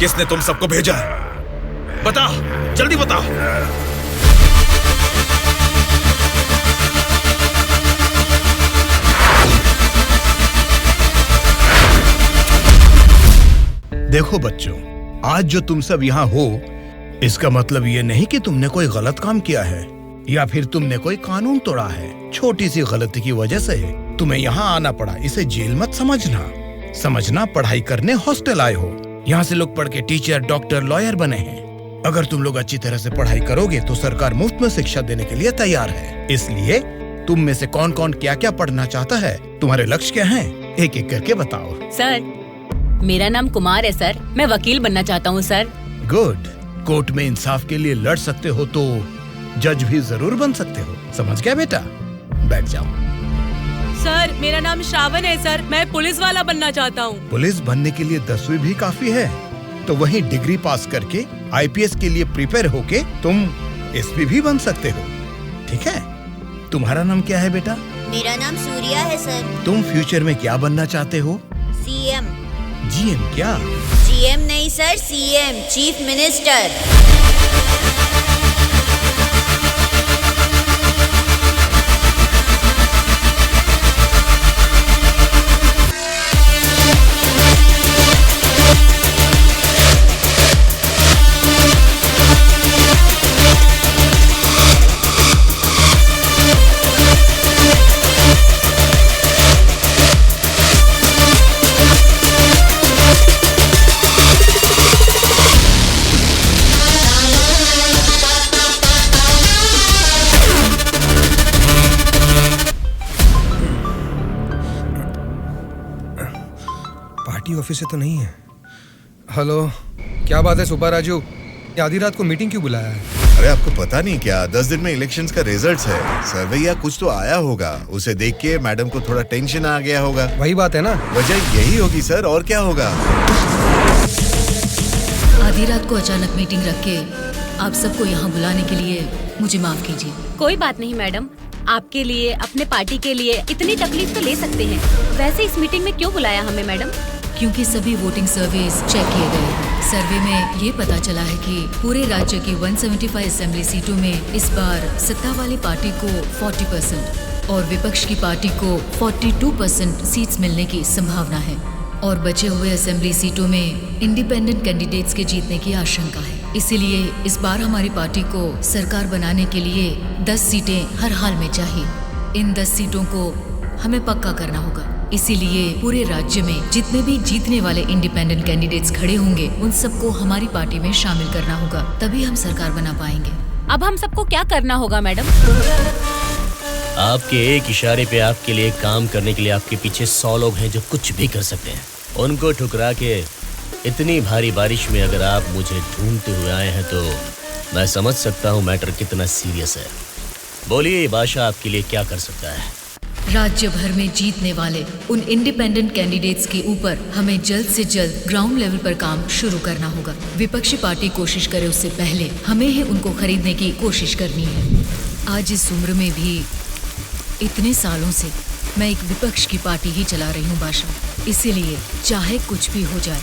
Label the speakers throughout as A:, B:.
A: किसने तुम सबको भेजा है? बताओ, जल्दी बताओ।
B: देखो बच्चों, आज जो तुम सब यहाँ हो, इसका मतलब ये नहीं कि तुमने कोई गलत काम किया है या फिर तुमने कोई कानून तोड़ा है। छोटी सी गलती की वजह से तुम्हें यहाँ आना पड़ा। इसे जेल मत समझना पढ़ाई करने हॉस्टल आए हो। यहाँ से लोग पढ़ के टीचर, डॉक्टर, लॉयर बने हैं। अगर तुम लोग अच्छी तरह से पढ़ाई करोगे तो सरकार मुफ्त में शिक्षा देने के लिए तैयार है। इसलिए तुम में से कौन कौन क्या क्या पढ़ना चाहता है, तुम्हारे लक्ष्य क्या हैं, एक एक करके बताओ।
C: सर, मेरा नाम कुमार है सर। मैं वकील बनना चाहता हूँ सर।
B: गुड। कोर्ट में इंसाफ के लिए लड़ सकते हो तो जज भी जरूर बन सकते हो। समझ गया बेटा? बैठ जाओ।
D: सर, मेरा नाम श्रावण है सर। मैं पुलिस वाला बनना चाहता हूँ।
B: पुलिस बनने के लिए 10वीं भी काफी है, तो वहीं डिग्री पास करके आईपीएस के लिए प्रिपेयर होके तुम एसपी भी बन सकते हो। ठीक है? तुम्हारा नाम क्या है बेटा?
E: मेरा नाम सूर्या है सर।
B: तुम फ्यूचर में क्या बनना चाहते हो?
E: सीएम।
B: जीएम क्या?
E: जीएम नहीं sir, CM, chief minister.
F: Party office से तो नहीं है। हेलो, क्या बात है सुब्बा राजू? आधी रात को मीटिंग क्यों बुलाया है?
G: अरे आपको पता नहीं क्या, 10 दिन में इलेक्शंस का रिजल्ट्स है। सर्वे या कुछ तो आया होगा, उसे देख के मैडम को थोड़ा टेंशन आ गया होगा।
F: वही बात है ना?
G: वजह यही होगी सर, और क्या होगा।
H: आधी रात को अचानक मीटिंग रख के आप सबको यहाँ बुलाने के लिए मुझे माफ कीजिए।
C: कोई बात नहीं मैडम, आपके लिए, अपने पार्टी के लिए इतनी तकलीफ तो ले सकते हैं। वैसे इस मीटिंग में क्यों बुलाया हमें मैडम?
H: क्योंकि सभी वोटिंग सर्वेज चेक किए गए हैं। सर्वे में ये पता चला है कि पूरे राज्य की 175 असेंबली सीटों में इस बार सत्ता वाली पार्टी को 40% और विपक्ष की पार्टी को 42% सीट्स मिलने की संभावना है। और बचे हुए असेंबली सीटों में इंडिपेंडेंट कैंडिडेट्स के जीतने की आशंका है। इसीलिए इस बार हमारी पार्टी को सरकार बनाने के लिए 10 सीटें हर हाल में चाहिए। इन 10 सीटों को हमें पक्का करना होगा। इसीलिए पूरे राज्य में जितने भी जीतने वाले इंडिपेंडेंट कैंडिडेट्स खड़े होंगे, उन सबको हमारी पार्टी में शामिल करना होगा, तभी हम सरकार बना पाएंगे।
C: अब हम सबको क्या करना होगा मैडम?
I: आपके एक इशारे पे आपके लिए काम करने के लिए आपके पीछे 100 लोग हैं जो कुछ भी कर सकते हैं। उनको ठुकरा के इतनी भारी बारिश में अगर आप मुझे ढूंढते हुए आए हैं तो मैं समझ सकता हूँ मैटर कितना सीरियस है। बोलिए बादशाह, आपके लिए क्या कर सकता है?
H: राज्य भर में जीतने वाले उन इंडिपेंडेंट कैंडिडेट्स के ऊपर हमें जल्द से जल्द ग्राउंड लेवल पर काम शुरू करना होगा। विपक्षी पार्टी कोशिश करे उससे पहले हमें ही उनको खरीदने की कोशिश करनी है। आज इस उम्र में भी इतने सालों से मैं एक विपक्ष की पार्टी ही चला रही हूँ बादशाह। इसीलिए चाहे कुछ भी हो जाए,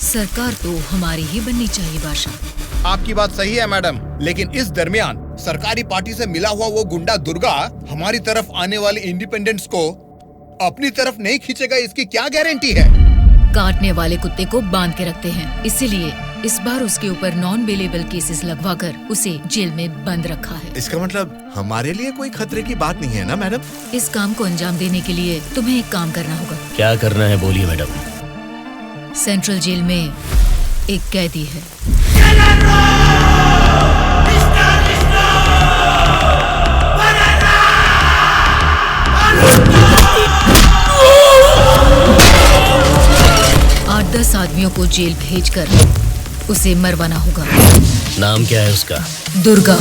H: सरकार तो हमारी ही बननी चाहिए बादशाह।
B: आपकी बात सही है मैडम, लेकिन इस दरमियान सरकारी पार्टी से मिला हुआ वो गुंडा दुर्गा हमारी तरफ आने वाले इंडिपेंडेंट्स को अपनी तरफ नहीं खींचेगा, इसकी क्या गारंटी है?
H: काटने वाले कुत्ते को बांध के रखते हैं, इसीलिए इस बार उसके ऊपर नॉन बेलेबल केसेस लगवाकर उसे जेल में बंद रखा है।
G: इसका मतलब हमारे लिए कोई खतरे की बात नहीं है ना मैडम?
H: इस काम को अंजाम देने के लिए तुम्हें एक काम करना होगा।
I: क्या करना है बोलिए मैडम।
H: सेंट्रल जेल में एक कैदी है। 8-10 आदमियों को जेल भेजकर उसे मरवाना होगा।
I: नाम क्या है उसका?
H: Durga.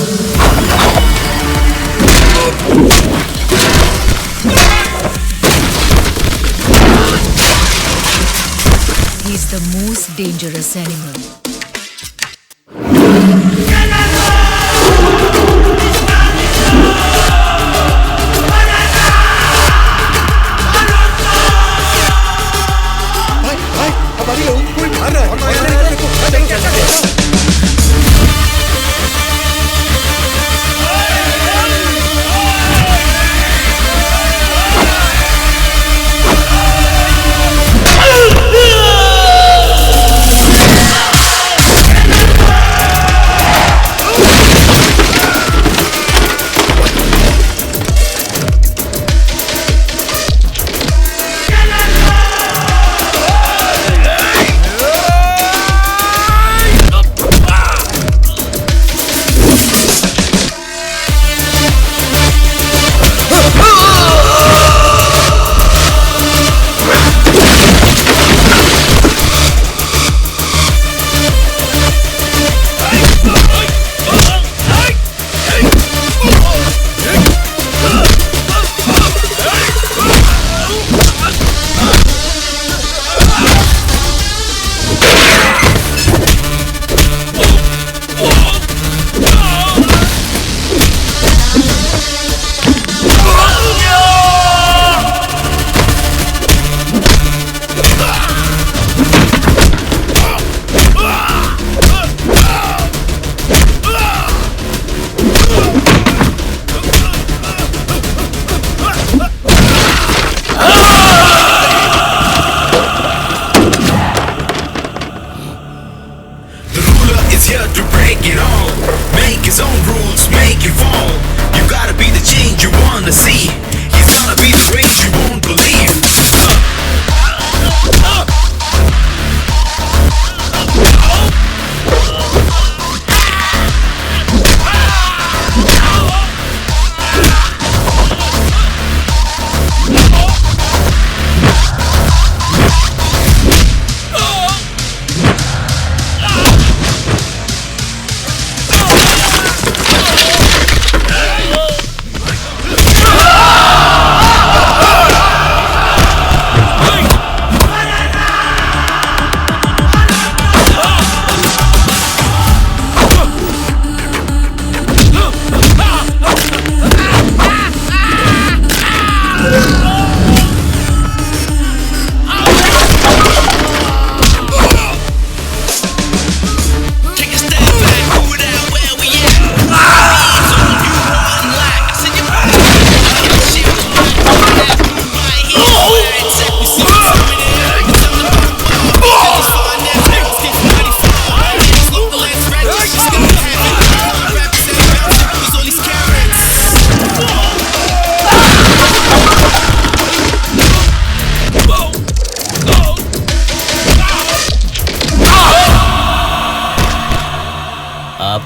H: He is the most dangerous animal.
G: भाई, हमारी लोग कोई मार रहा है।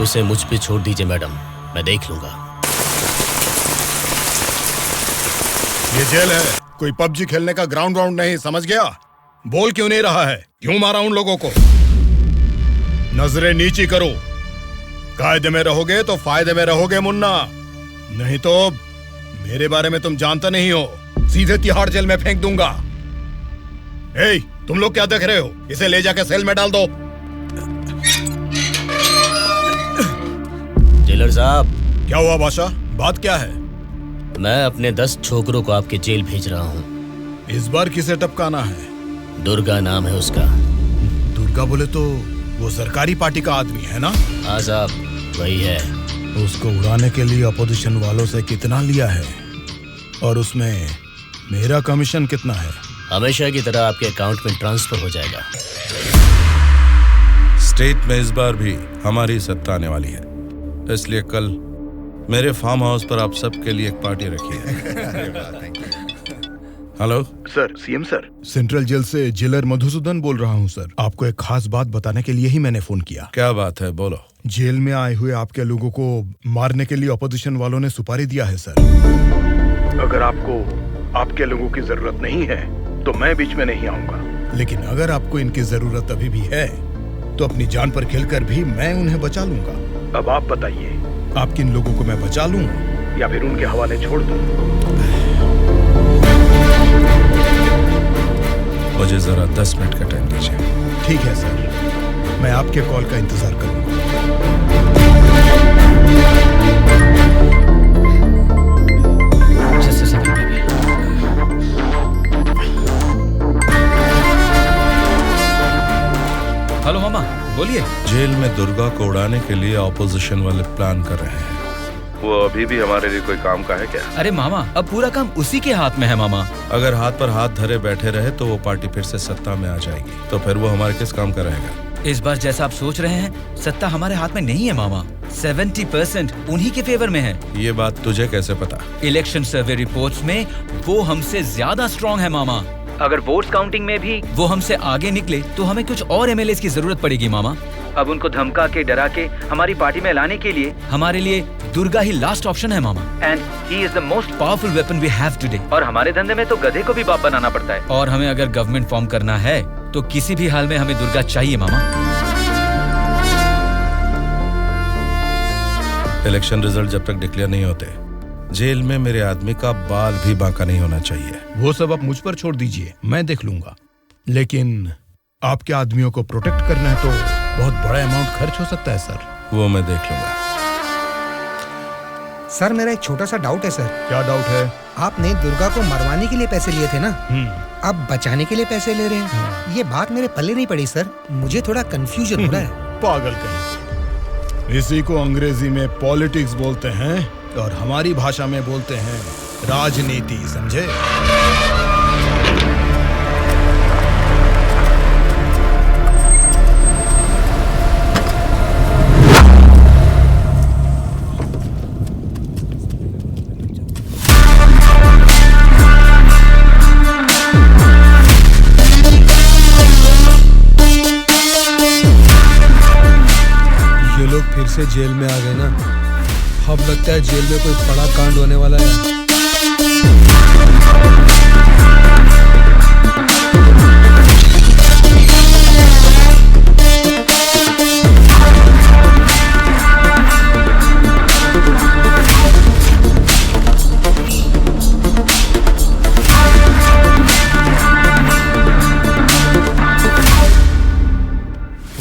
I: उसे मुझ पे छोड़ दीजिए मैडम, मैं देख लूंगा।
B: ये जेल है, कोई पबजी खेलने का ग्राउंड वाउंड नहीं, समझ गया? बोल क्यों नहीं रहा है? क्यों मारा उन लोगों को? नजरें नीची करो। कायदे में रहोगे तो फायदे में रहोगे मुन्ना, नहीं तो मेरे बारे में तुम जानता नहीं हो, सीधे तिहाड़ जेल में फेंक दूंगा। ए, तुम लोग क्या देख रहे हो? इसे ले जाके सेल में डाल दो।
I: जेलर साहब।
B: क्या हुआ बादशाह, बात क्या है?
I: मैं अपने 10 छोकरों को आपके जेल भेज रहा हूँ।
B: इस बार किसे टपकाना है?
I: दुर्गा नाम है उसका।
B: दुर्गा बोले तो वो सरकारी पार्टी का आदमी है ना?
I: हाँ साहब, वही है।
B: उसको उड़ाने के लिए अपोजिशन वालों से कितना लिया है और उसमें मेरा कमीशन कितना है?
I: हमेशा की तरह आपके अकाउंट में ट्रांसफर हो जाएगा।
J: स्टेट में इस बार भी हमारी सत्ता आने वाली है, इसलिए कल मेरे फार्म हाउस पर आप सबके लिए एक पार्टी रखी है। Hello
B: sir, CM sir. Central jail से जेलर मधुसूदन बोल रहा हूँ सर। आपको एक खास बात बताने के लिए ही मैंने फोन किया।
J: क्या बात है, बोलो।
B: जेल में आए हुए आपके लोगों को मारने के लिए अपोजिशन वालों ने सुपारी दिया है सर। अगर आपको आपके लोगों की जरूरत नहीं है तो मैं बीच में नहीं आऊंगा, लेकिन अगर आपको इनकी जरूरत अभी भी है तो अपनी जान पर खेलकर भी मैं उन्हें बचा लूंगा। अब आप बताइए, आप किन लोगों को मैं बचा लूं या फिर उनके हवाले छोड़ दूं?
J: मुझे जरा 10 मिनट का टाइम दीजिए।
B: ठीक है सर, मैं आपके कॉल का इंतजार करूंगा।
F: हेलो मामा, बोलिए।
J: जेल में दुर्गा को उड़ाने के लिए ऑपोजिशन वाले प्लान कर रहे हैं। वो अभी भी हमारे लिए कोई काम का है क्या?
F: अरे मामा, अब पूरा काम उसी के हाथ में है मामा।
J: अगर हाथ पर हाथ धरे बैठे रहे तो वो पार्टी फिर से सत्ता में आ जाएगी, तो फिर वो हमारे किस काम का रहेगा?
F: इस बार जैसा आप सोच रहे हैं, सत्ता हमारे हाथ में नहीं है मामा। 70% उन्हीं के फेवर में है।
J: ये बात तुझे कैसे पता?
F: इलेक्शन सर्वे रिपोर्ट्स में वो हमसे ज्यादा स्ट्रॉन्ग है मामा। अगर वोट्स काउंटिंग में भी वो हमसे आगे निकले तो हमें कुछ और एमएलएस की जरूरत पड़ेगी मामा। अब उनको धमका के डरा के हमारी पार्टी में लाने के लिए हमारे लिए दुर्गा ही लास्ट ऑप्शन है मामा। And he is the most powerful weapon we have today. और हमारे धंधे में तो गधे को भी बाप बनाना पड़ता है। और हमें अगर गवर्नमेंट फॉर्म करना है तो किसी भी हाल में हमें दुर्गा चाहिए मामा।
J: इलेक्शन रिजल्ट जब तक डिक्लेयर नहीं होते, जेल में मेरे आदमी का बाल भी बांका नहीं होना चाहिए।
B: वो सब आप मुझ पर छोड़ दीजिए, मैं देख लूंगा। लेकिन आपके आदमियों को प्रोटेक्ट करना है तो बहुत बड़ा अमाउंट खर्च हो सकता है सर।
J: वो मैं देख लूंगा।
K: सर, मेरा एक छोटा सा डाउट है सर।
B: क्या डाउट है?
K: आपने दुर्गा को मरवाने के लिए पैसे लिए थे ना, अब बचाने के लिए पैसे ले रहे हैं। ये बात मेरे पल्ले नहीं पड़ी सर, मुझे थोड़ा कंफ्यूजन हो रहा है।
B: पागल कहीं। इसी को अंग्रेजी में पॉलिटिक्स बोलते हैं और हमारी भाषा में बोलते हैं राजनीति, समझे?
K: ये लोग फिर से जेल में आ गए ना। अब लगता है जेल में कोई बड़ा कांड होने वाला है।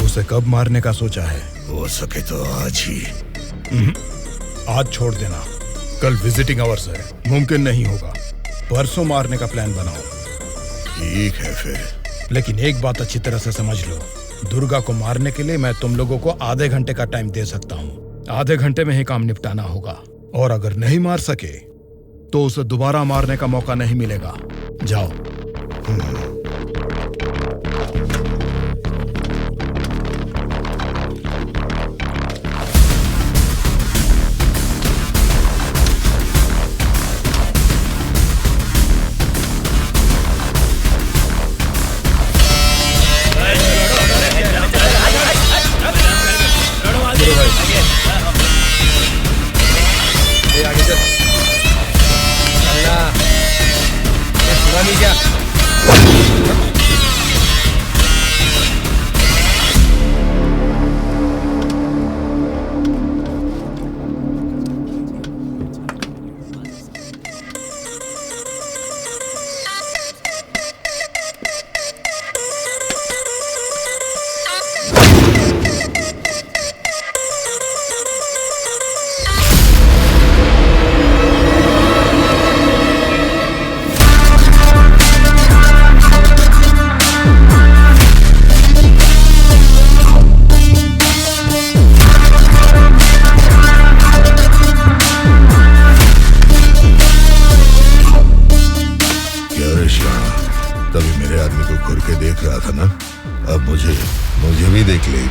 B: उसे कब मारने का सोचा है? हो सके तो आज ही। आज छोड़ देना, कल विजिटिंग आवर्स है, मुमकिन नहीं होगा। परसों मारने का प्लान बनाओ। ठीक है फिर। लेकिन एक बात अच्छी तरह से समझ लो, दुर्गा को मारने के लिए मैं तुम लोगों को आधे घंटे का टाइम दे सकता हूँ। आधे घंटे में ही काम निपटाना होगा, और अगर नहीं मार सके तो उसे दोबारा मारने का मौका नहीं मिलेगा। जाओ।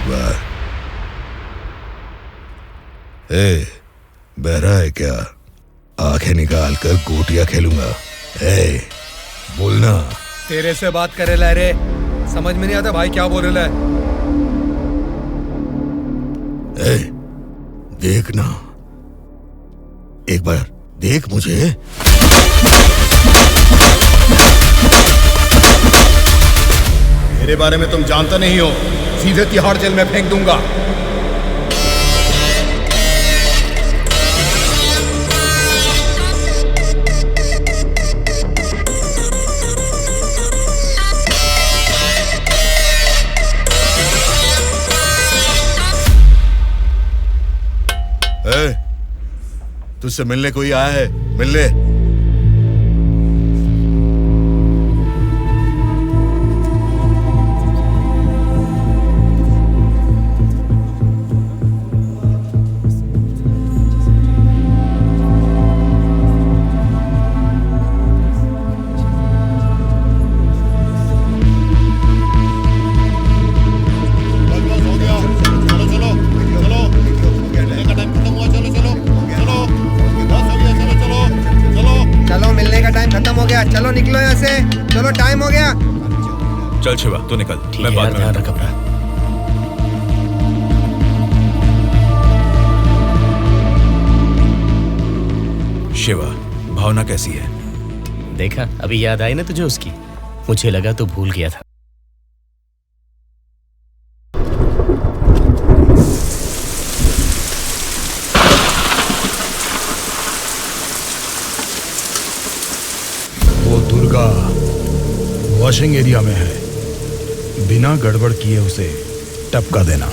G: बार। ए, बहरा है क्या? आंखें निकाल कर गोटियां खेलूंगा। ए, बोलना।
K: तेरे से बात करे ला रे, समझ में नहीं आता भाई क्या बोल रहा है।
G: ए, देखना, एक बार देख मुझे।
B: मेरे बारे में तुम जानता नहीं हो, सीधे तिहाड़ जेल में फेंक दूंगा।
G: तुझसे मिलने कोई आया है, मिलने।
K: चलो निकलो यहाँ से, चलो टाइम हो गया।
A: चल शिवा तू निकल, मैं बाद में
I: ध्यान रख अपना।
A: शिवा, भावना कैसी है?
I: देखा, अभी याद आई ना तुझे उसकी? मुझे लगा तो भूल गया था।
B: वो दुर्गा वॉशिंग एरिया में है, बिना गड़बड़ किए उसे टपका देना।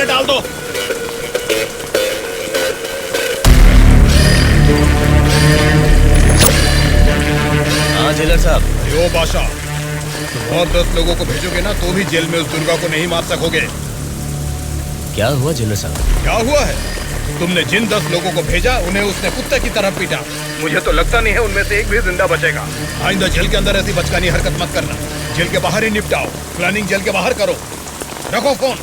A: में डाल दो।
I: हाँ जेलर साहब।
B: यो बादशाह, तुम और 10 लोगों को भेजोगे ना तो भी जेल में उस दुर्गा को नहीं मार सकोगे।
I: क्या हुआ जेलर साहब?
B: क्या हुआ है? तुमने जिन 10 लोगों को भेजा उन्हें उसने कुत्ते की तरह पीटा। मुझे तो लगता नहीं है उनमें से एक भी जिंदा बचेगा। आइंदा जेल के अंदर ऐसी बचकानी हरकत मत करना। जेल के बाहर ही निपटाओ। प्लानिंग जेल के बाहर करो। रखो फोन।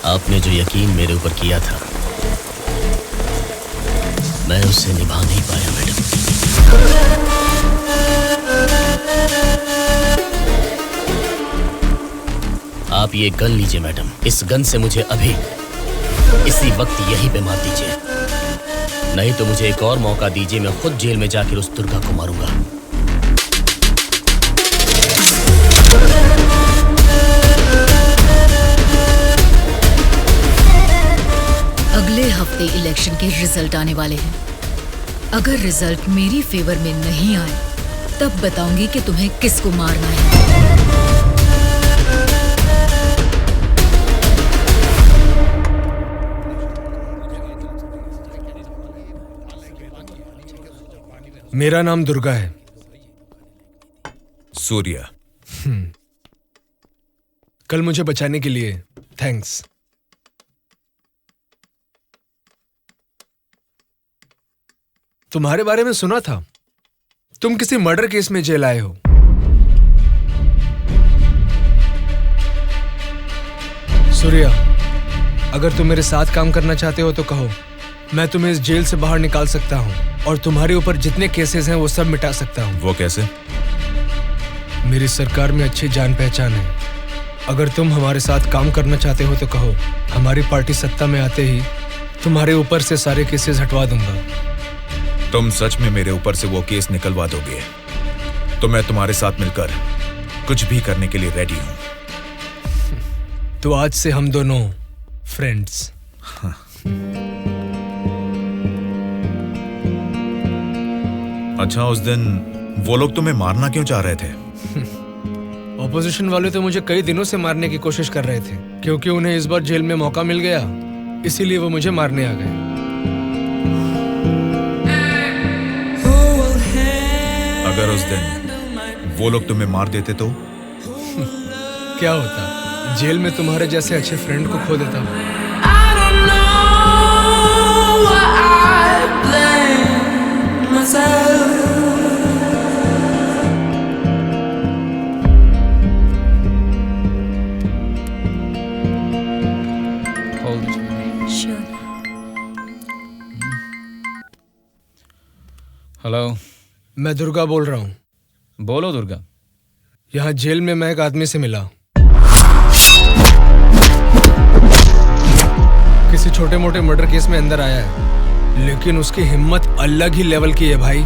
I: आपने जो यकीन मेरे ऊपर किया था, मैं उससे निभा नहीं पाया मैडम। आप ये गन लीजिए मैडम। इस गन से मुझे अभी इसी वक्त यहीं पे मार दीजिए, नहीं तो मुझे एक और मौका दीजिए। मैं खुद जेल में जाकर उस दुर्गा को मारूंगा।
H: अगले हफ्ते इलेक्शन के रिजल्ट आने वाले हैं। अगर रिजल्ट मेरी फेवर में नहीं आए तब बताऊंगी कि तुम्हें किसको मारना है।
L: मेरा नाम दुर्गा है।
A: सूर्या।
L: कल मुझे बचाने के लिए थैंक्स। तुम्हारे बारे में सुना था, तुम किसी मर्डर केस में जेल आए हो। सूर्या, अगर तुम मेरे साथ काम करना चाहते हो तो कहो, मैं तुम्हें इस जेल से बाहर निकाल सकता हूँ और तुम्हारे ऊपर जितने केसेस हैं वो सब मिटा सकता हूँ।
A: वो कैसे?
L: मेरी सरकार में अच्छी जान पहचान है। अगर तुम हमारे साथ काम करना चाहते हो तो कहो, हमारी पार्टी सत्ता में आते ही तुम्हारे ऊपर से सारे केसेस हटवा दूंगा।
A: तुम सच में मेरे ऊपर से वो केस निकलवा दोगे तो मैं तुम्हारे साथ मिलकर कुछ भी करने के लिए रेडी हूं।
L: तो आज से हम दोनों फ्रेंड्स।
A: अच्छा, उस दिन वो लोग तुम्हें मारना क्यों चाह रहे थे?
L: ऑपोजिशन वाले तो मुझे कई दिनों से मारने की कोशिश कर रहे थे, क्योंकि उन्हें इस बार जेल में मौका मिल गया, इसीलिए वो मुझे मारने आ गए।
A: अगर उस दिन वो लोग तुम्हें मार देते तो?
L: क्या होता? जेल में तुम्हारे जैसे अच्छे फ्रेंड को खो देता।
F: हेलो,
L: मैं दुर्गा बोल रहा हूँ।
F: बोलो दुर्गा।
L: यहाँ जेल में मैं एक आदमी से मिला। किसी छोटे मोटे मर्डर केस में अंदर आया है, लेकिन उसकी हिम्मत अलग ही लेवल की है भाई।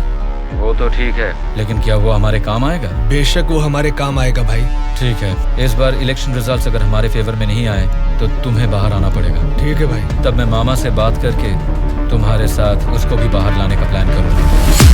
F: वो तो ठीक है, लेकिन क्या वो हमारे काम आएगा?
L: बेशक वो हमारे काम आएगा भाई।
F: ठीक है, इस बार इलेक्शन रिजल्ट्स अगर हमारे फेवर में नहीं आए तो तुम्हें बाहर आना पड़ेगा।
L: ठीक है भाई।
F: तब मैं मामा से बात करके तुम्हारे साथ उसको भी बाहर लाने का प्लान करूंगा।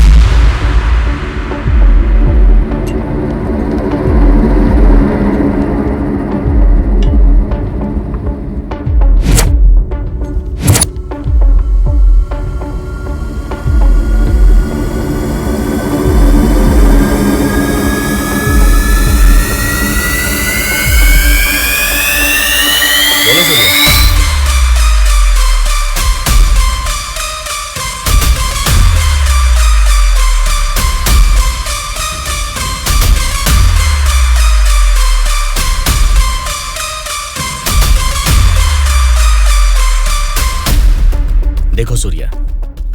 I: देखो सूर्या,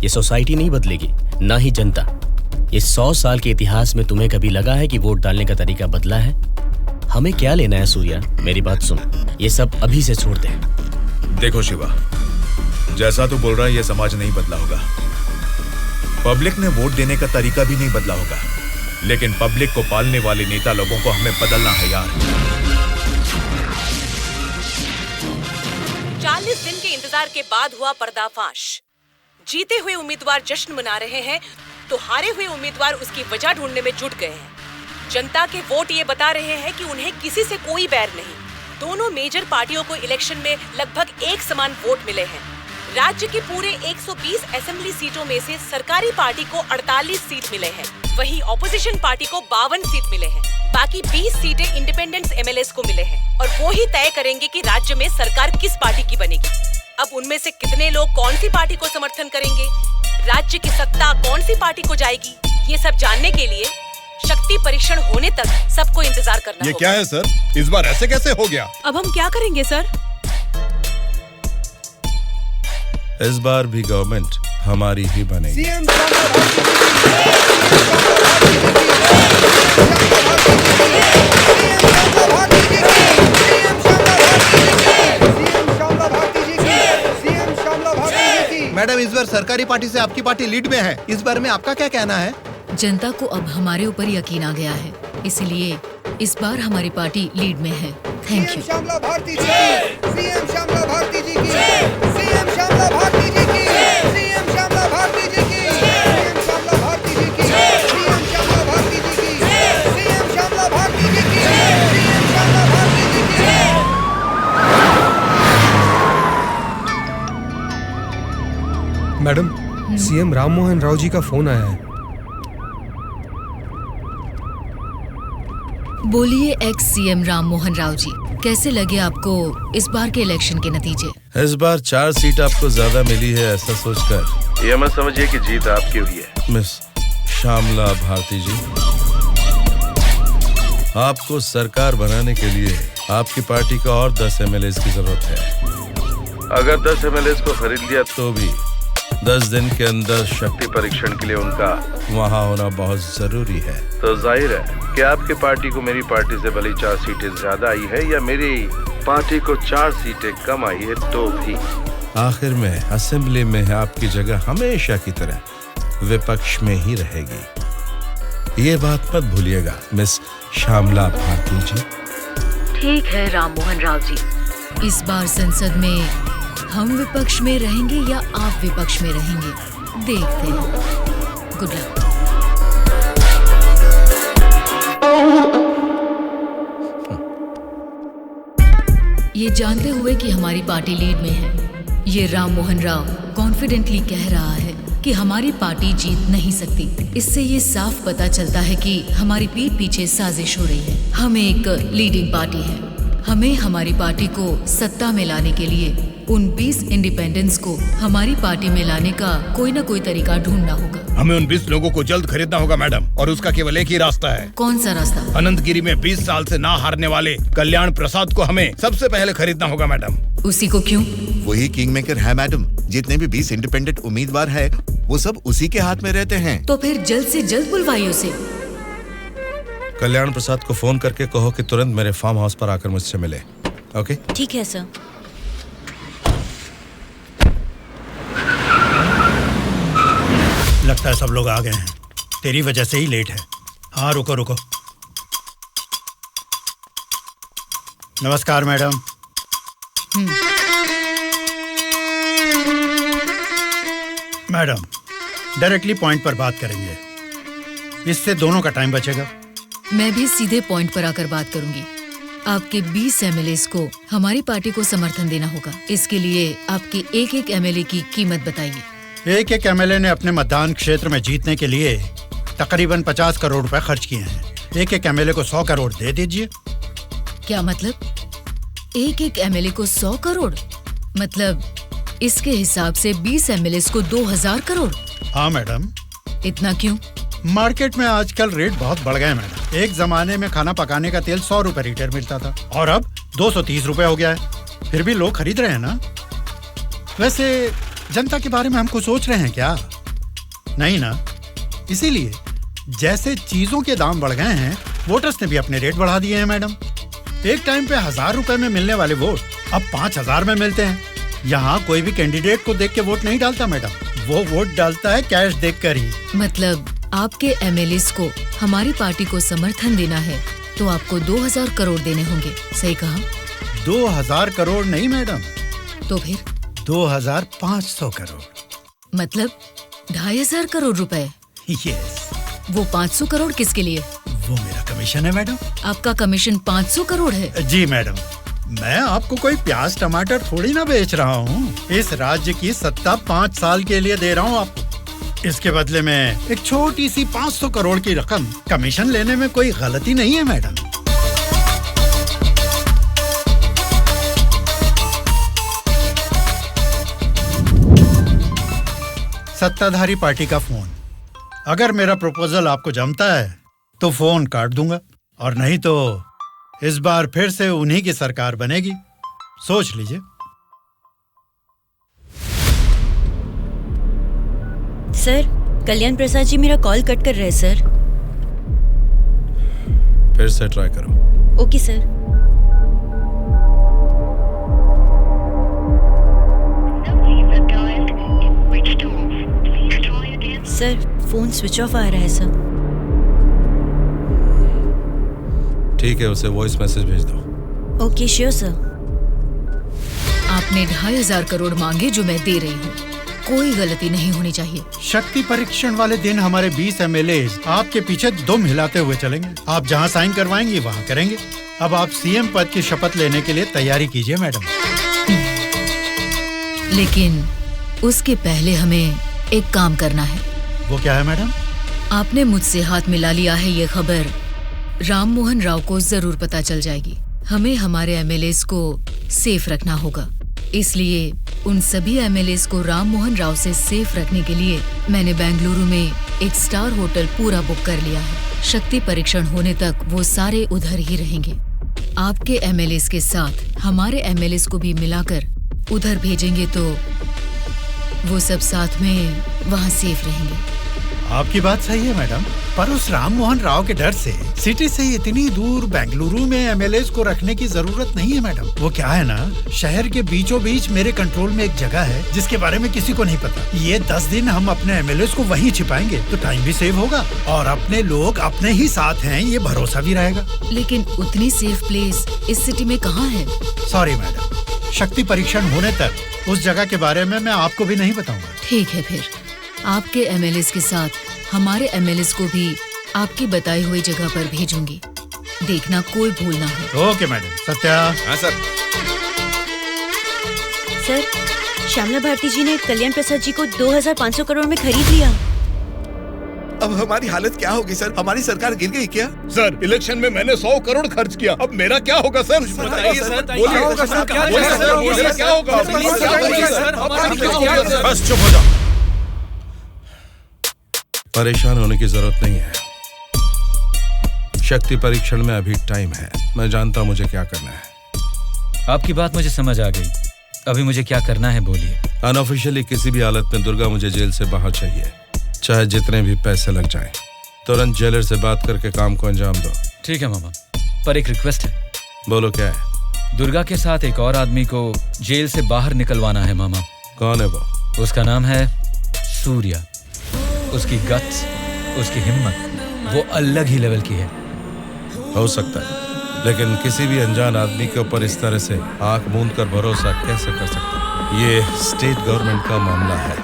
I: ये सोसाइटी नहीं बदलेगी, ना ही जनता। ये 100 साल के इतिहास में तुम्हें कभी लगा है कि वोट डालने का तरीका बदला है? हमें क्या लेना है सूर्या, मेरी बात सुन, ये सब अभी से छोड़ दे।
A: देखो शिवा, जैसा तू बोल रहा है ये समाज नहीं बदला होगा, पब्लिक ने वोट देने का तरीका भी नहीं बदला होगा, लेकिन पब्लिक को पालने वाले नेता लोगों को हमें बदलना है यार।
D: 40 दिन के इंतजार के बाद हुआ पर्दाफाश। जीते हुए उम्मीदवार जश्न मना रहे हैं तो हारे हुए उम्मीदवार उसकी वजह ढूंढने में जुट गए हैं। जनता के वोट ये बता रहे हैं कि उन्हें किसी से कोई बैर नहीं। दोनों मेजर पार्टियों को इलेक्शन में लगभग एक समान वोट मिले हैं। राज्य की पूरे 120 असेंबली सीटों में से सरकारी पार्टी को 48 सीट मिले हैं, वहीं ऑपोजिशन पार्टी को 52 सीट मिले हैं। बाकी 20 सीटें इंडिपेंडेंट एमएलएस को मिले हैं और वो ही तय करेंगे कि राज्य में सरकार किस पार्टी की बनेगी। अब उनमें से कितने लोग कौन सी पार्टी को समर्थन करेंगे, राज्य की सत्ता कौन सी पार्टी को जाएगी, ये सब जानने के लिए शक्ति परीक्षण होने तक सबको इंतजार करना
M: ये
D: होगा।
M: क्या है सर, इस बार ऐसे कैसे हो गया?
D: अब हम क्या करेंगे सर?
J: इस बार भी गवर्नमेंट हमारी ही बनेगी।
B: मैडम, इस बार सरकारी पार्टी से आपकी पार्टी लीड में है। इस बारे में आपका क्या कहना है?
H: जनता को अब हमारे ऊपर यकीन आ गया है, इसलिए इस बार हमारी पार्टी लीड में है। Thank you.
K: श्यामला भारती जी की, सीएम श्यामला भारती जी की, सीएम श्यामला भारती जी की, सीएम श्यामला भारती जी की, सीएम श्यामला भारती जी की, सीएम श्यामला भारती जी की, सीएम श्यामला भारती जी की, सीएम श्यामला भारती जी की।
L: मैडम, सीएम राम मोहन राव जी का फोन आया है।
H: बोलिए एक्स सीएम राम मोहन राव जी, कैसे लगे आपको इस बार के इलेक्शन के नतीजे?
J: इस बार 4 सीट आपको ज्यादा मिली है, ऐसा सोचकर ये मत समझिए कि जीत आपकी हुई है। मिस श्यामला भारती जी, आपको सरकार बनाने के लिए आपकी पार्टी का और 10 एमएलए की जरूरत है। अगर 10 एमएलए को खरीद लिया तो भी 10 दिन के अंदर शक्ति परीक्षण के लिए उनका वहाँ होना बहुत जरूरी है। तो जाहिर है कि आपकी पार्टी को मेरी पार्टी से भले 4 सीटें ज्यादा आई है या मेरी पार्टी को 4 सीटें कम आई है, तो भी आखिर में असेंबली में आपकी जगह हमेशा की तरह विपक्ष में ही रहेगी। ये बात मत भूलिएगा मिस श्यामला भारती जी।
H: ठीक है राम मोहन राव जी, इस बार संसद में हम विपक्ष में रहेंगे या आप विपक्ष में रहेंगे, देखते हैं। Good luck. ये जानते हुए कि हमारी पार्टी लीड में है, ये राम मोहन राव कॉन्फिडेंटली कह रहा है कि हमारी पार्टी जीत नहीं सकती। इससे ये साफ पता चलता है कि हमारी पीठ पीछे साजिश हो रही है। हम एक लीडिंग पार्टी है, हमें हमारी पार्टी को सत्ता में लाने के लिए उन 20 इंडिपेंडेंट्स को हमारी पार्टी में लाने का कोई न कोई तरीका ढूंढना होगा।
B: हमें उन 20 लोगों को जल्द खरीदना होगा मैडम, और उसका केवल एक ही रास्ता है।
H: कौन सा रास्ता?
B: अनंतगिरी में 20 साल से ना हारने वाले कल्याण प्रसाद को हमें सबसे पहले खरीदना होगा मैडम।
H: उसी को क्यों?
G: वही किंग मेकर है मैडम। जितने भी 20 इंडिपेंडेंट उम्मीदवार है वो सब उसी के हाथ में रहते हैं।
H: तो फिर जल्द से जल्द बुलवाइए उसे।
J: कल्याण प्रसाद को फोन करके कहो कि तुरंत मेरे फार्म हाउस पर आकर मुझसे मिले। ओके?
C: ठीक है सर।
N: लगता है सब लोग आ गए हैं, तेरी वजह से ही लेट है। हाँ रुको रुको। नमस्कार मैडम। मैडम, डायरेक्टली पॉइंट पर बात करेंगे, इससे दोनों का टाइम बचेगा।
H: मैं भी सीधे पॉइंट पर आकर बात करूंगी। आपके 20 एमएलएस को हमारी पार्टी को समर्थन देना होगा। इसके लिए आपके एक एमएलए की कीमत बताइए।
N: एक एमएलए ने अपने मतदान क्षेत्र में जीतने के लिए तकरीबन 50 करोड़ रुपए खर्च किए हैं। एक एमएलए को 100 करोड़ दे दीजिए।
H: क्या मतलब? एक एमएलए को 100 करोड़? मतलब इसके हिसाब से 20 एमएलए को 2000 करोड़?
N: हाँ मैडम।
H: इतना क्यों?
N: मार्केट में आजकल रेट बहुत बढ़ गए मैडम। एक जमाने में खाना पकाने का तेल 100 रुपए लीटर मिलता था और अब 230 रुपए हो गया है। फिर भी लोग खरीद रहे हैं ना। वैसे जनता के बारे में हम कुछ सोच रहे हैं क्या? नहीं ना। इसीलिए जैसे चीजों के दाम बढ़ गए हैं, वोटर्स ने भी अपने रेट बढ़ा दिए हैं मैडम। एक टाइम पे 1000 रुपए में मिलने वाले वोट अब 5000 में मिलते हैं। यहाँ कोई भी कैंडिडेट को देख के वोट नहीं डालता मैडम, वो वोट डालता है कैश देखकर ही।
H: मतलब आपके एमएलएस को हमारी पार्टी को समर्थन देना है तो आपको 2000 करोड़ देने होंगे, सही कहा?
N: 2000 करोड़ नहीं मैडम।
H: तो फिर?
N: 2500 करोड़।
H: मतलब 2500 करोड़ रुपए।
N: यस।
H: वो 500 करोड़ किसके लिए?
N: वो मेरा कमीशन है मैडम।
H: आपका कमीशन 500 करोड़ है?
N: जी मैडम, मैं आपको कोई प्याज टमाटर थोड़ी ना बेच रहा हूँ। इस राज्य की सत्ता 5 साल के लिए दे रहा हूँ आपको। इसके बदले में एक छोटी सी 500 करोड़ की रकम कमीशन लेने में कोई गलती नहीं है मैडम। सत्ताधारी पार्टी का फोन। अगर मेरा प्रपोजल आपको जमता है तो फोन काट दूंगा, और नहीं तो इस बार फिर से उन्हीं की सरकार बनेगी। सोच लीजिए।
E: सर, कल्याण प्रसाद जी मेरा कॉल कट कर रहे हैं सर।
J: फिर से ट्राई करो।
E: Okay sir. Sir, phone switch off आ रहा है सर।
J: ठीक है, उसे वॉइस मैसेज भेज दो।
E: Okay sure sir.
H: आपने 2500 करोड़ मांगे जो मैं दे रही हूँ। कोई गलती नहीं होनी चाहिए।
N: शक्ति परीक्षण वाले दिन हमारे 20 एमएलए आपके पीछे दुम हिलाते हुए चलेंगे। आप जहाँ साइन करवाएंगी वहाँ करेंगे। अब आप सीएम पद की शपथ लेने के लिए तैयारी कीजिए मैडम।
H: लेकिन उसके पहले हमें एक काम करना है।
N: वो क्या है मैडम?
H: आपने मुझसे हाथ मिला लिया है, ये खबर राम मोहन राव को जरूर पता चल जाएगी। हमें हमारे एमएलएस को सेफ रखना होगा। इसलिए उन सभी एमएलएस को राम मोहन राव से सेफ रखने के लिए मैंने बेंगलुरु में एक स्टार होटल पूरा बुक कर लिया है। शक्ति परीक्षण होने तक वो सारे उधर ही रहेंगे। आपके एमएलएस के साथ हमारे एमएलएस को भी मिलाकर उधर भेजेंगे तो वो सब साथ में वहाँ सेफ रहेंगे।
N: आपकी बात सही है मैडम, पर उस राम मोहन राव के डर से सिटी से इतनी दूर बेंगलुरु में एमएलएस को रखने की जरूरत नहीं है मैडम। वो क्या है ना, शहर के बीचों बीच मेरे कंट्रोल में एक जगह है जिसके बारे में किसी को नहीं पता। ये 10 दिन हम अपने एमएलएस को वहीं छिपाएंगे तो टाइम भी सेव होगा और अपने लोग अपने ही साथ हैं, ये भरोसा भी रहेगा।
H: लेकिन उतनी सेफ प्लेस इस सिटी में कहाँ है?
N: सॉरी मैडम, शक्ति परीक्षण होने तक उस जगह के बारे में मैं आपको भी नहीं बताऊंगा।
H: ठीक है, फिर आपके एमएलएस के साथ हमारे एमएलएस को भी आपकी बताई हुई जगह पर भेजूंगी। देखना कोई भूल ना हो।
N: Okay madam. सत्या।
A: हाँ सर।
E: सर, श्यामला भारती जी ने कल्याण प्रसाद जी को 2500 करोड़ में खरीद लिया।
G: अब हमारी हालत क्या होगी सर? हमारी सरकार गिर गई क्या?
M: सर, इलेक्शन में मैंने 100 करोड़ खर्च किया, अब मेरा क्या होगा सर?
A: बताइए सर,
M: क्या होगा सर? मेरा क्या होगा?
J: बस चुप हो जाओ। परेशान होने की जरूरत नहीं है। शक्ति परीक्षण में अभी टाइम है। मैं जानता हूं मुझे क्या करना है।
F: आपकी बात मुझे समझ आ गई। अभी मुझे क्या करना है बोलिए।
J: अनऑफिशियली किसी भी हालत में दुर्गा मुझे जेल से बाहर चाहिए, चाहे जितने भी पैसे लग जाएं। तुरंत जेलर से बात करके काम को अंजाम दो।
F: ठीक है मामा, पर एक रिक्वेस्ट है।
J: बोलो क्या है?
F: दुर्गा के साथ एक और आदमी को जेल से बाहर निकलवाना है मामा।
J: कौन है वो?
F: उसका नाम है सूर्या। उसकी गट्स, उसकी हिम्मत, वो अलग ही लेवल की है।
J: हो सकता है, लेकिन किसी भी अनजान आदमी के ऊपर इस तरह से आंख मूंद कर भरोसा कैसे कर सकता? ये स्टेट गवर्नमेंट का मामला है।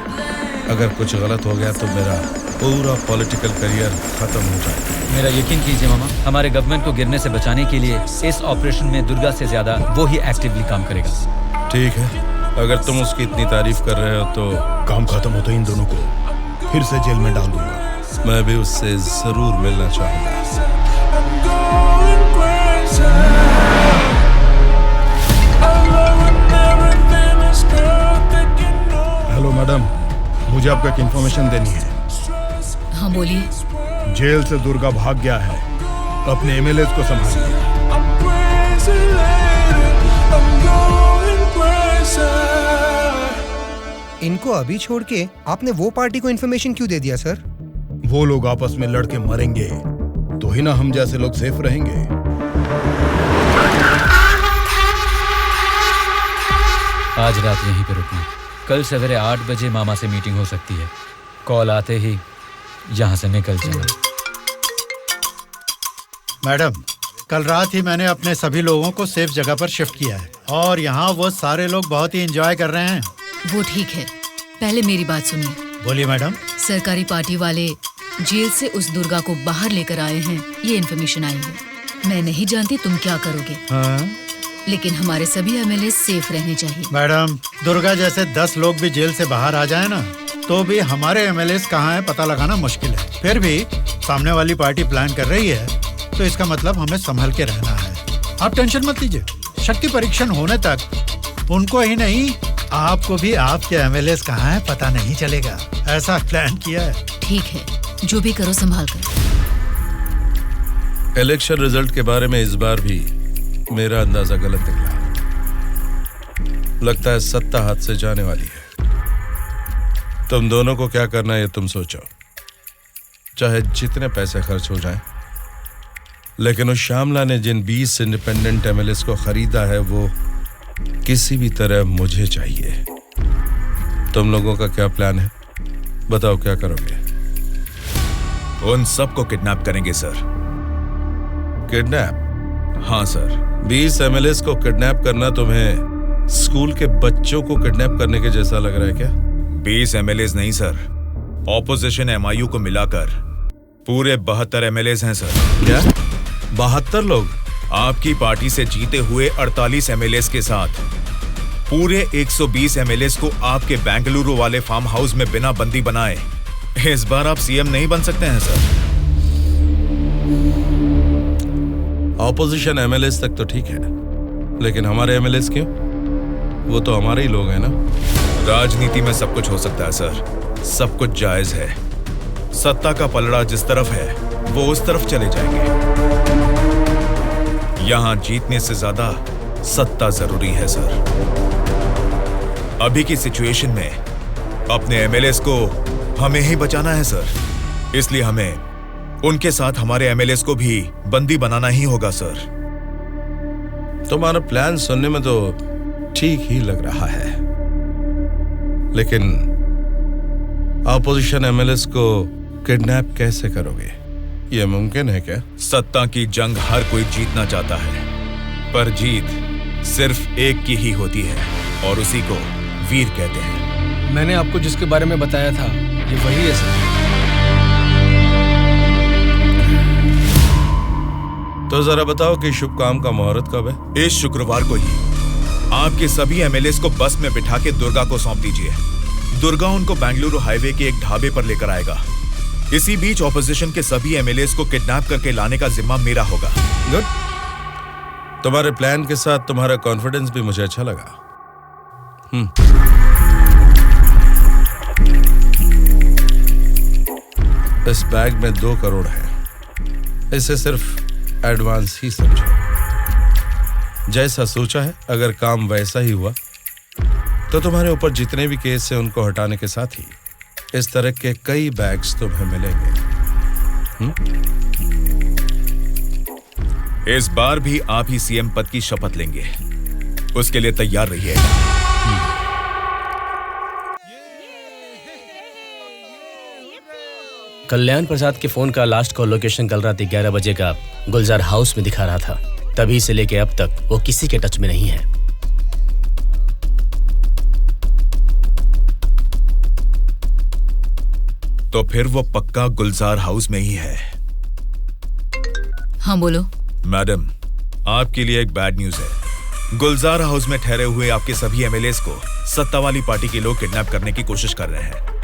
J: अगर कुछ गलत हो गया तो मेरा पूरा पॉलिटिकल करियर खत्म हो जाएगा।
F: मेरा यकीन कीजिए मामा, हमारे गवर्नमेंट को गिरने से बचाने के लिए इस ऑपरेशन में दुर्गा से ज्यादा वो ही एक्टिवली काम करेगा।
J: ठीक है, अगर तुम उसकी इतनी तारीफ कर रहे हो तो
B: काम खत्म हो तो इन दोनों को फिर से जेल में डाल दूंगा।
J: मैं भी उससे जरूर मिलना चाहूंगा।
B: हेलो मैडम, मुझे आपको एक इन्फॉर्मेशन देनी है।
H: हाँ बोलिए।
B: जेल से दुर्गा भाग गया है। अपने एमएलएस को संभालिए।
K: इनको अभी छोड़ के आपने वो पार्टी को इन्फॉर्मेशन क्यों दे दिया सर?
B: वो लोग आपस में लड़के मरेंगे तो ही ना हम जैसे लोग सेफ रहेंगे।
F: आज रात यहीं पे रुकना। कल सवेरे 8 बजे मामा से मीटिंग हो सकती है। कॉल आते ही यहाँ से निकल जाना।
N: मैडम, कल रात ही मैंने अपने सभी लोगों को सेफ जगह पर शिफ्ट किया है और यहाँ वो सारे लोग बहुत ही एंजॉय कर रहे हैं।
H: वो ठीक है, पहले मेरी बात सुनिए।
N: बोलिए मैडम।
H: सरकारी पार्टी वाले जेल से उस दुर्गा को बाहर लेकर आए हैं, ये इन्फॉर्मेशन आई है। मैं नहीं जानती तुम क्या करोगे, लेकिन हमारे सभी एमएलए सेफ रहने चाहिए।
N: मैडम, दुर्गा जैसे 10 लोग भी जेल से बाहर आ जाए ना, तो भी हमारे एमएलए कहाँ है पता लगाना मुश्किल है। फिर भी सामने वाली पार्टी प्लान कर रही है, तो इसका मतलब हमें संभल के रहना है। आप टेंशन मत लीजिए, शक्ति परीक्षण होने तक उनको ही नहीं, आपको भी आपके एमएलए कहाँ है पता नहीं चलेगा। ऐसा प्लान किया है।
H: ठीक है, जो भी करो संभाल कर।
J: इलेक्शन रिजल्ट के बारे में इस बार भी मेरा अंदाजा गलत निकला। लगता है सत्ता हाथ से जाने वाली है। तुम दोनों को क्या करना है ये तुम सोचो, चाहे जितने पैसे खर्च हो जाएं, लेकिन उस श्यामला ने जिन 20 इंडिपेंडेंट एमएलएस को खरीदा है वो किसी भी तरह मुझे चाहिए। तुम लोगों का क्या प्लान है, बताओ क्या करोगे?
A: उन सबको किडनैप करेंगे सर।
J: किडनैप?
A: हाँ सर।
J: 20 एमएलएस को किडनैप करना तुम्हें स्कूल के बच्चों को किडनैप करने के जैसा लग रहा है क्या?
A: 20 एमएलएस नहीं सर, ऑपोजिशन एमआईयू को मिलाकर पूरे 72 एमएलएस हैं सर।
J: क्या 72 लोग?
A: आपकी पार्टी से जीते हुए 48 एमएलएस के साथ पूरे 120 एमएलएस को आपके बेंगलुरु वाले फार्म हाउस में बिना बंदी बनाए इस बार आप सीएम नहीं बन सकते हैं सर।
J: ऑपोजिशन एमएलएस तक तो ठीक है, लेकिन हमारे एमएलएस क्यों? वो तो हमारे ही लोग हैं ना।
A: राजनीति में सब कुछ हो सकता है सर, सब कुछ जायज है। सत्ता का पलड़ा जिस तरफ है वो उस तरफ चले जाएंगे। यहां जीतने से ज्यादा सत्ता जरूरी है सर। अभी की सिचुएशन में अपने एमएलएस को हमें ही बचाना है सर, इसलिए हमें उनके साथ हमारे एमएलएस को भी बंदी बनाना ही होगा सर।
J: तुम्हारा प्लान सुनने में तो ठीक ही लग रहा है, लेकिन ऑपोजिशन एमएलएस को किडनैप कैसे करोगे? यह मुमकिन है क्या?
A: सत्ता की जंग हर कोई जीतना चाहता है, पर जीत सिर्फ एक की ही होती है और उसी को वीर कहते हैं।
L: मैंने आपको जिसके बारे में बताया था ये वही है सर।
J: तो जरा बताओ कि शुभ काम का मुहूर्त कब है?
A: इस शुक्रवार को ही आपके सभी एमएलएस को बस में बिठा के दुर्गा को सौंप दीजिए। दुर्गा उनको बेंगलुरु हाईवे के एक ढाबे पर लेकर आएगा। इसी बीच ऑपोजिशन के सभी एमएलएस को किडनैप करके लाने का जिम्मा मेरा होगा।
J: गुड। तुम्हारे प्लान के साथ तुम्हारा कॉन्फिडेंस भी मुझे अच्छा लगा। इस बैग में 2 करोड़ है, इसे सिर्फ एडवांस ही समझो। जैसा सोचा है, अगर काम वैसा ही हुआ तो तुम्हारे ऊपर जितने भी केस हैं उनको हटाने के साथ ही इस तरह के कई बैग्स तुम्हें मिलेंगे।
A: इस बार भी आप ही सीएम पद की शपथ लेंगे, उसके लिए तैयार रहिए।
I: कल्याण प्रसाद के फोन का लास्ट कॉल लोकेशन कल रात 11 बजे का गुलजार हाउस में दिखा रहा था। तभी से लेके अब तक वो किसी के टच में नहीं है।
A: तो फिर वो पक्का गुलजार हाउस में ही है।
H: हाँ बोलो।
A: मैडम, आपके लिए एक बैड न्यूज है। गुलजार हाउस में ठहरे हुए आपके सभी एमएलएस को सत्ता वाली पार्टी के लोग किडनैप करने की कोशिश कर रहे हैं।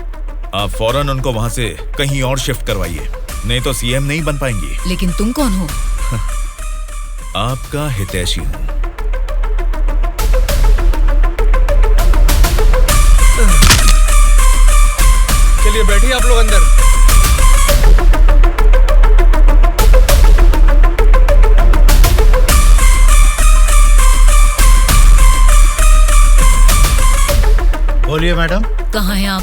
A: आप फौरन उनको वहां से कहीं और शिफ्ट करवाइए, नहीं तो सीएम नहीं बन पाएंगी।
H: लेकिन तुम कौन हो?
A: आपका हितैषी हूं।
L: चलिए बैठिए आप लोग अंदर।
N: बोलिए मैडम।
H: कहाँ हैं आप?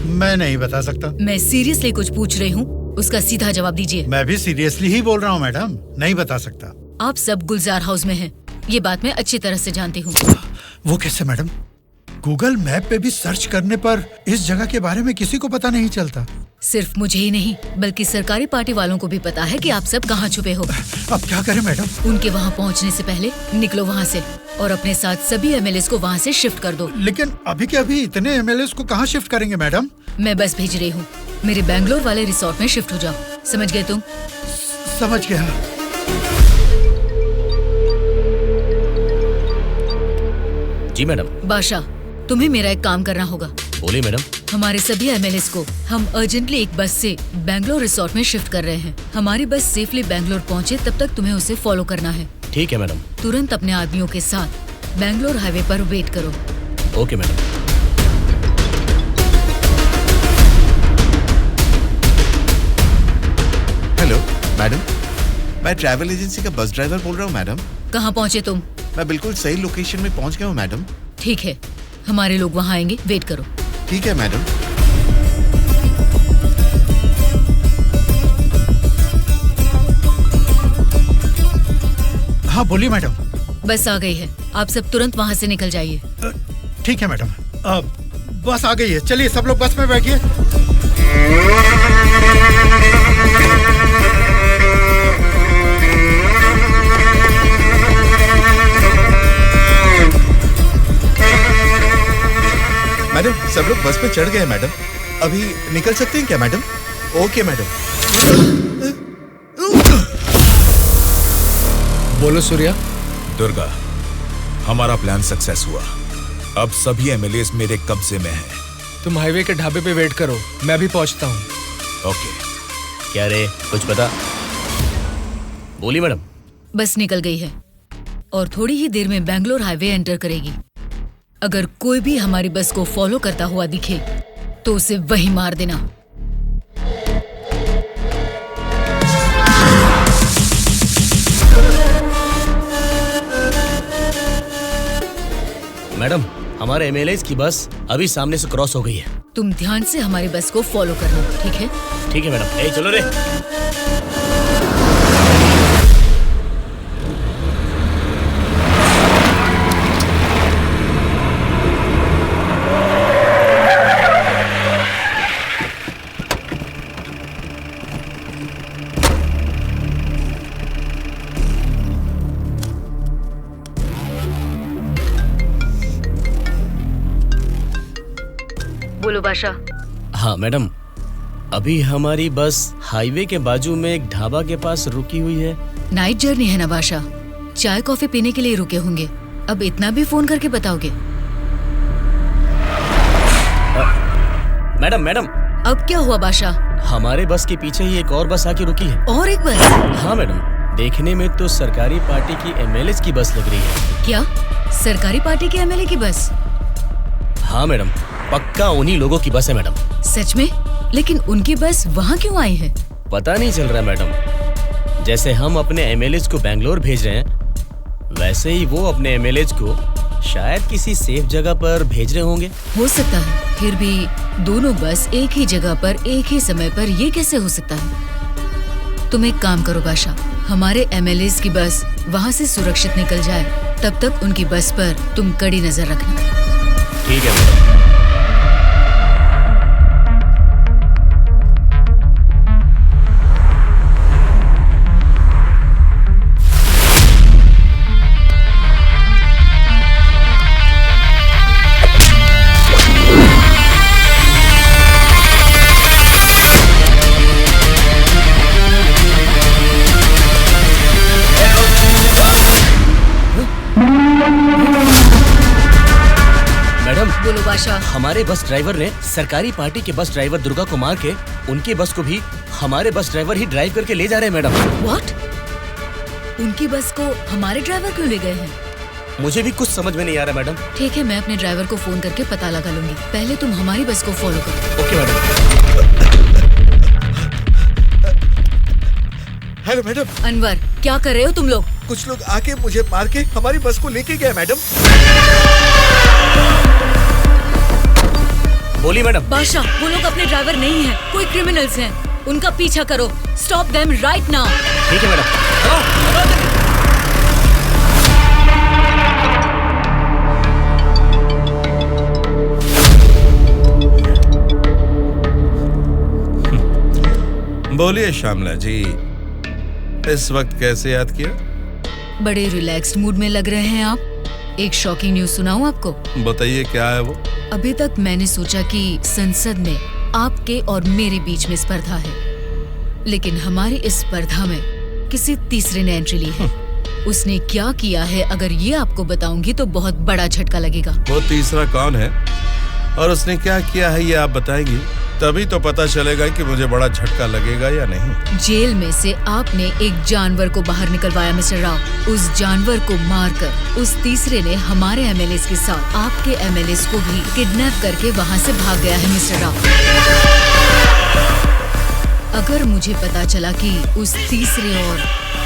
N: मैं नहीं बता सकता।
H: मैं सीरियसली कुछ पूछ रही हूँ, उसका सीधा जवाब दीजिए।
N: मैं भी सीरियसली ही बोल रहा हूँ मैडम, नहीं बता सकता।
H: आप सब गुलजार हाउस में हैं, ये बात मैं अच्छी तरह से जानती हूँ।
N: वो कैसे मैडम? गूगल मैप पे भी सर्च करने पर इस जगह के बारे में किसी को पता नहीं चलता।
H: सिर्फ मुझे ही नहीं बल्कि सरकारी पार्टी वालों को भी पता है कि आप सब कहाँ छुपे हो।
N: अब क्या करें मैडम?
H: उनके वहाँ पहुँचने से पहले निकलो वहाँ से और अपने साथ सभी एमएलएस को वहाँ से शिफ्ट कर दो।
N: लेकिन अभी के अभी इतने एमएलएस को कहाँ शिफ्ट करेंगे मैडम?
H: मैं बस भेज रही हूँ, मेरे बैंगलोर वाले रिसोर्ट में शिफ्ट हो जाओ। समझ गए तुम?
N: समझ गया।
I: जी मैडम।
H: बादशाह, तुम्हें मेरा एक काम करना होगा।
I: बोलिए मैडम।
H: हमारे सभी एमएलएस को हम अर्जेंटली एक बस से बैंगलोर रिसोर्ट में शिफ्ट कर रहे हैं। हमारी बस सेफली बैंगलोर पहुंचे तब तक तुम्हें उसे फॉलो करना है।
I: ठीक है मैडम।
H: तुरंत अपने आदमियों के साथ बैंगलोर हाईवे पर वेट करो।
I: Okay madam.
G: हेलो मैडम, मैं ट्रैवल एजेंसी का बस ड्राइवर बोल रहा हूँ मैडम।
H: कहाँ पहुँचे तुम?
G: मैं बिल्कुल सही लोकेशन में पहुँच गया हूँ मैडम।
H: ठीक है, हमारे लोग वहाँ आएंगे, वेट करो।
G: ठीक है मैडम।
N: हाँ बोलिए मैडम।
H: बस आ गई है, आप सब तुरंत वहाँ से निकल जाइए।
N: ठीक है मैडम। बस आ गई है, चलिए सब लोग बस में बैठिए।
G: मैडम सब लोग बस पे चढ़ गए मैडम। अभी निकल सकते हैं क्या मैडम? Okay madam.
L: बोलो सूर्या।
A: दुर्गा, हमारा प्लान सक्सेस हुआ। अब सभी एमएलएस मेरे कब्जे में हैं।
L: तुम हाईवे के ढाबे पे वेट करो, मैं भी पहुंचता हूँ।
A: ओके।
I: क्या रे, कुछ पता? बोली मैडम।
H: बस निकल गई है और थोड़ी ही देर में बैंगलोर हाईवे एंटर करेगी। अगर कोई भी हमारी बस को फॉलो करता हुआ दिखे तो उसे वहीं मार देना।
I: मैडम, हमारे एमएलएस की बस अभी सामने से क्रॉस हो गई है।
H: तुम ध्यान से हमारी बस को फॉलो करना, ठीक है?
I: ठीक है मैडम। ए चलो रे।
H: बोलो बादशाह।
I: हाँ मैडम, अभी हमारी बस हाईवे के बाजू में एक ढाबा के पास रुकी हुई है।
H: नाइट जर्नी है ना बादशाह, चाय कॉफी पीने के लिए रुके होंगे। अब इतना भी फोन करके बताओगे?
I: Madam madam.
H: अब क्या हुआ बादशाह?
I: हमारे बस के पीछे ही एक और बस आके रुकी है।
H: और एक बस?
I: हाँ मैडम, देखने में तो सरकारी पार्टी की एमएलए की बस लग रही है।
H: क्या सरकारी पार्टी के एमएलए की बस?
I: हाँ मैडम, पक्का उन्हीं लोगों की बस है मैडम।
H: सच में? लेकिन उनकी बस वहाँ क्यों आई है?
I: पता नहीं चल रहा मैडम। जैसे हम अपने एमएलएस को बैंगलोर भेज रहे हैं, वैसे ही वो अपने एमएलएस को शायद किसी सेफ जगह पर भेज रहे होंगे।
H: हो सकता है, फिर भी दोनों बस एक ही जगह पर एक ही समय पर ये कैसे हो सकता है? तुम एक काम करो बादशाह, हमारे एमएलएस की बस वहाँ से सुरक्षित निकल जाए, तब तक उनकी बस पर तुम कड़ी नजर रखना।
I: ठीक है मैडम।
H: बोलो बादशाह।
I: हमारे बस ड्राइवर ने सरकारी पार्टी के बस ड्राइवर दुर्गा को मार के उनकी बस को भी हमारे बस ड्राइवर ही ड्राइव करके ले जा रहे हैं मैडम।
H: व्हाट? उनकी बस को हमारे ड्राइवर क्यों ले गए हैं?
I: मुझे भी कुछ समझ में नहीं आ रहा मैडम।
H: ठीक है, मैं अपने ड्राइवर को फोन करके पता लगा लूंगी। पहले तुम हमारी बस को फॉलो करो।
I: Okay madam.
G: Hello madam.
H: Anwar, क्या कर रहे हो तुम लोग?
G: कुछ लोग आके मुझे मार के हमारी बस को लेके गए मैडम।
I: बोली मैडम।
H: बादशाह, वो लोग अपने ड्राइवर नहीं हैं, कोई क्रिमिनल्स हैं। उनका पीछा करो। Stop them right now.
I: ठीक है मैडम।
J: बोलिए श्यामला जी, इस वक्त कैसे याद किया?
H: बड़े रिलैक्स्ड मूड में लग रहे हैं आप। एक शॉकिंग न्यूज सुनाऊं आपको?
J: बताइए, क्या है वो?
H: अभी तक मैंने सोचा कि संसद में आपके और मेरे बीच में स्पर्धा है, लेकिन हमारी इस स्पर्धा में किसी तीसरे ने एंट्री ली है। उसने क्या किया है अगर ये आपको बताऊंगी तो बहुत बड़ा झटका लगेगा।
J: वो तीसरा कौन है और उसने क्या किया है ये आप बताएंगी, तभी तो पता चलेगा कि मुझे बड़ा झटका लगेगा या नहीं।
H: जेल में से आपने एक जानवर को बाहर निकलवाया मिस्टर राव। उस जानवर को मारकर उस तीसरे ने हमारे एमएलएस के साथ आपके एमएलएस को भी किडनैप करके वहाँ से भाग गया है मिस्टर राव। अगर मुझे पता चला कि उस तीसरे और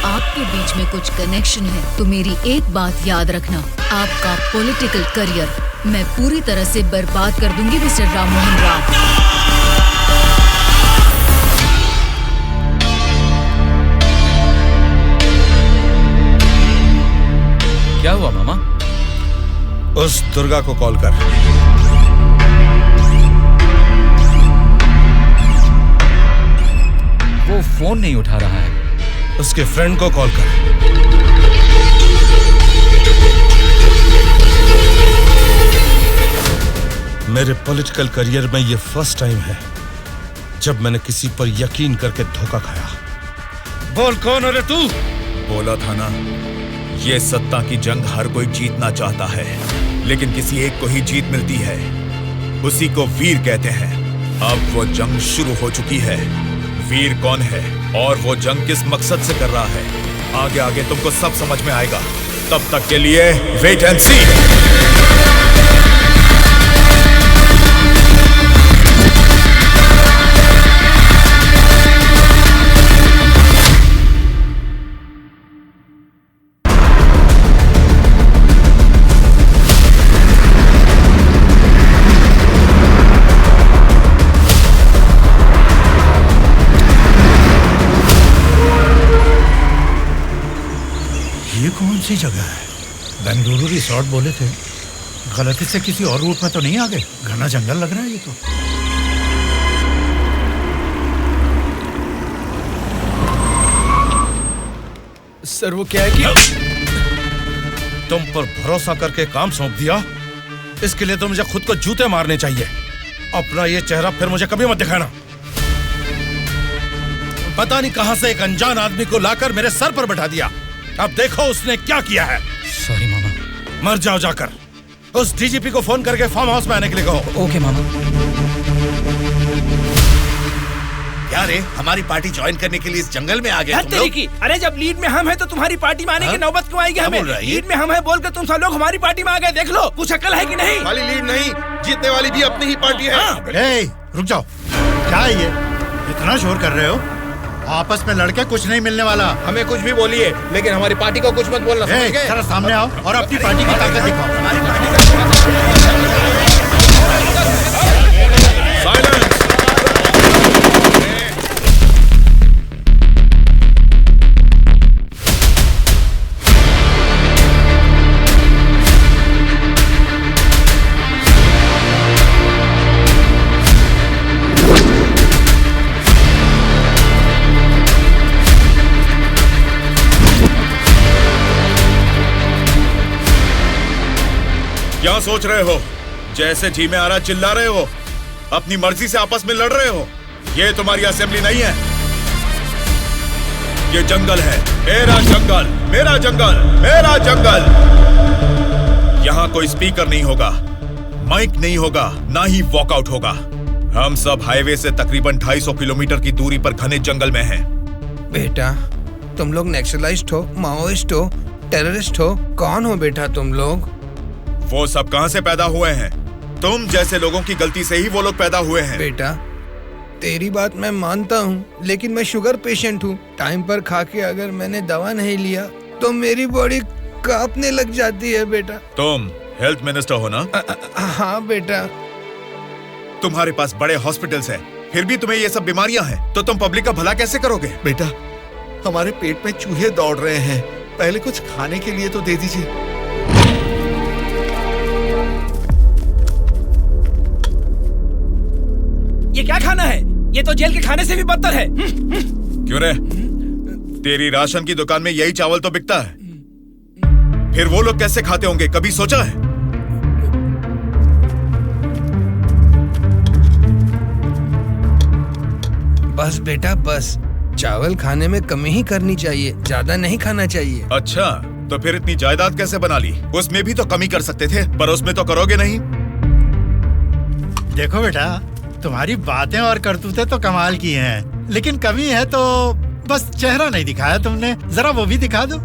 H: आपके बीच में कुछ कनेक्शन है तो मेरी एक बात याद रखना, आपका पॉलिटिकल करियर मैं पूरी तरह से बर्बाद कर दूंगी मिस्टर राम मोहन राव।
F: क्या हुआ मामा?
J: उस दुर्गा को कॉल कर।
F: वो फोन नहीं उठा रहा है।
J: उसके फ्रेंड को कॉल कर। मेरे पॉलिटिकल करियर में ये फर्स्ट टाइम है जब मैंने किसी पर यकीन करके धोखा खाया। बोल कौन है रे तू?
A: बोला था ना, ये सत्ता की जंग हर कोई जीतना चाहता है, लेकिन किसी एक को ही जीत मिलती है, उसी को वीर कहते हैं। अब वो जंग शुरू हो चुकी है। वीर कौन है और वो जंग किस मकसद से कर रहा है, आगे आगे तुमको सब समझ में आएगा। तब तक के लिए वेट एंड सी।
N: ये कौन सी जगह है? बेंगलुरु रिसोर्ट बोले थे, गलती से किसी और रूट में तो नहीं आ गए? घना जंगल लग रहा है ये तो।
B: सर वो क्या है कि
J: तुम पर भरोसा करके काम सौंप दिया, इसके लिए तो मुझे खुद को जूते मारने चाहिए। अपना ये चेहरा फिर मुझे कभी मत दिखाना। पता नहीं कहां से एक अनजान आदमी को लाकर मेरे सर पर बैठा दिया। अब देखो उसने क्या किया है।
F: सॉरी मामा।
J: मर जाओ जाकर। उस डीजीपी को फोन करके फार्म हाउस में आने के लिए कहो।
F: ओके मामा।
G: क्या रे, हमारी पार्टी ज्वाइन करने के लिए इस जंगल में आ गए तुम लोग?
B: अरे जब लीड में हम हैं तो तुम्हारी पार्टी में आने की नौबत क्यों आएगी हमें? लीड में हम हैं बोलकर तुम सब लोग हमारी पार्टी में आ गए। देख लो, कुछ अकल है कि नहीं?
G: वाली लीड नहीं, जीतने वाली भी अपनी ही पार्टी है।
N: रुक जाओ, क्या है ये? इतना शोर कर रहे हो? आपस में लड़के कुछ नहीं मिलने वाला।
B: हमें कुछ भी बोलिए, लेकिन हमारी पार्टी को कुछ मत बोलना। समझ गए?
N: जरा सामने आओ और अपनी पार्टी की ताकत दिखाओ।
A: क्या सोच रहे हो? जैसे जी में आ रहा चिल्ला रहे हो, अपनी मर्जी से आपस में लड़ रहे हो। ये तुम्हारी असेंबली नहीं है, ये जंगल है। मेरा जंगल, मेरा जंगल, मेरा जंगल। यहाँ कोई स्पीकर नहीं होगा, माइक नहीं होगा, ना ही वॉकआउट होगा। हम सब हाईवे से तकरीबन 250 किलोमीटर की दूरी पर घने जंगल में हैं।
B: बेटा, तुम लोग नक्सलाइस्ट हो, माओइस्ट हो, टेररिस्ट हो? कौन हो बेटा तुम लोग?
A: वो सब कहां से पैदा हुए हैं? तुम जैसे लोगों की गलती से ही वो लोग पैदा हुए हैं।
B: बेटा, तेरी बात मैं मानता हूँ, लेकिन मैं शुगर पेशेंट हूँ। टाइम पर खा के अगर मैंने दवा नहीं लिया तो मेरी बॉडी कांपने लग जाती है बेटा।
A: तुम हेल्थ मिनिस्टर हो ना?
B: हाँ बेटा।
A: तुम्हारे पास बड़े हॉस्पिटल्स हैं, फिर भी तुम्हें ये सब बीमारियां हैं, तो तुम पब्लिक का भला कैसे करोगे?
G: बेटा, हमारे पेट में चूहे दौड़ रहे हैं, पहले कुछ खाने के लिए तो दे दीजिए।
B: ये क्या खाना है? ये तो जेल के खाने से भी बदतर है।
A: क्यों रे? तेरी राशन की दुकान में यही चावल तो बिकता है, फिर वो लोग कैसे खाते होंगे, कभी सोचा है?
O: बस बेटा बस, चावल खाने में कमी ही करनी चाहिए, ज्यादा नहीं खाना चाहिए।
A: अच्छा, तो फिर इतनी जायदाद कैसे बना ली? उसमें भी तो कमी कर सकते थे, पर उसमें तो करोगे नहीं।
N: देखो बेटा, तुम्हारी बातें और करतूतें तो कमाल की हैं, लेकिन कमी है तो बस चेहरा नहीं दिखाया तुमने, जरा वो भी दिखा दो।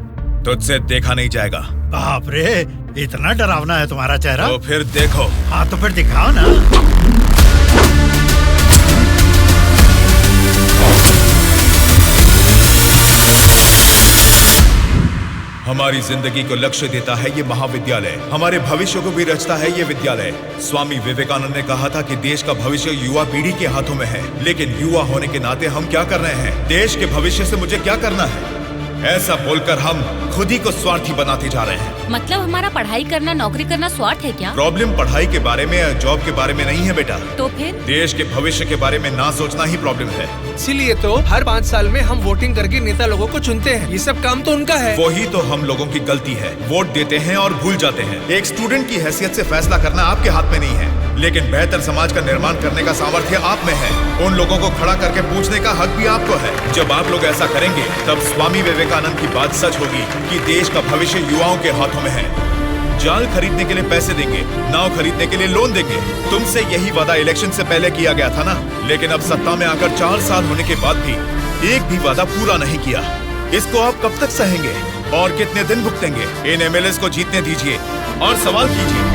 A: तुझसे देखा नहीं जाएगा।
N: बाप रे, इतना डरावना है तुम्हारा चेहरा?
A: तो फिर देखो।
N: हाँ तो फिर दिखाओ ना।
A: हमारी जिंदगी को लक्ष्य देता है ये महाविद्यालय, हमारे भविष्य को भी रचता है ये विद्यालय। स्वामी विवेकानंद ने कहा था कि देश का भविष्य युवा पीढ़ी के हाथों में है, लेकिन युवा होने के नाते हम क्या कर रहे हैं? देश के भविष्य से मुझे क्या करना है, ऐसा बोलकर हम खुद ही को स्वार्थी बनाते जा रहे हैं।
C: मतलब हमारा पढ़ाई करना, नौकरी करना स्वार्थ है क्या?
A: प्रॉब्लम पढ़ाई के बारे में या जॉब के बारे में नहीं है बेटा,
C: तो फिर
A: देश के भविष्य के बारे में ना सोचना ही प्रॉब्लम है।
L: इसीलिए तो हर 5 साल में हम वोटिंग करके नेता लोगों को चुनते हैं, ये सब काम तो उनका है।
A: वही तो हम लोगों की गलती है, वोट देते हैं और भूल जाते हैं। एक स्टूडेंट की हैसियत से फैसला करना आपके हाथ में नहीं है, लेकिन बेहतर समाज का निर्माण करने का सामर्थ्य आप में है। उन लोगों को खड़ा करके पूछने का हक भी आपको है। जब आप लोग ऐसा करेंगे तब स्वामी विवेकानंद की बात सच होगी कि देश का भविष्य युवाओं के हाथों में है। जाल खरीदने के लिए पैसे देंगे, नाव खरीदने के लिए लोन देंगे। तुमसे यही वादा इलेक्शन से पहले किया गया था ना, लेकिन अब सत्ता में आकर 4 साल होने के बाद भी एक भी वादा पूरा नहीं किया। इसको आप कब तक सहेंगे और कितने दिन भुगतेंगे? इन एमएलएस को जीतने दीजिए और सवाल कीजिए।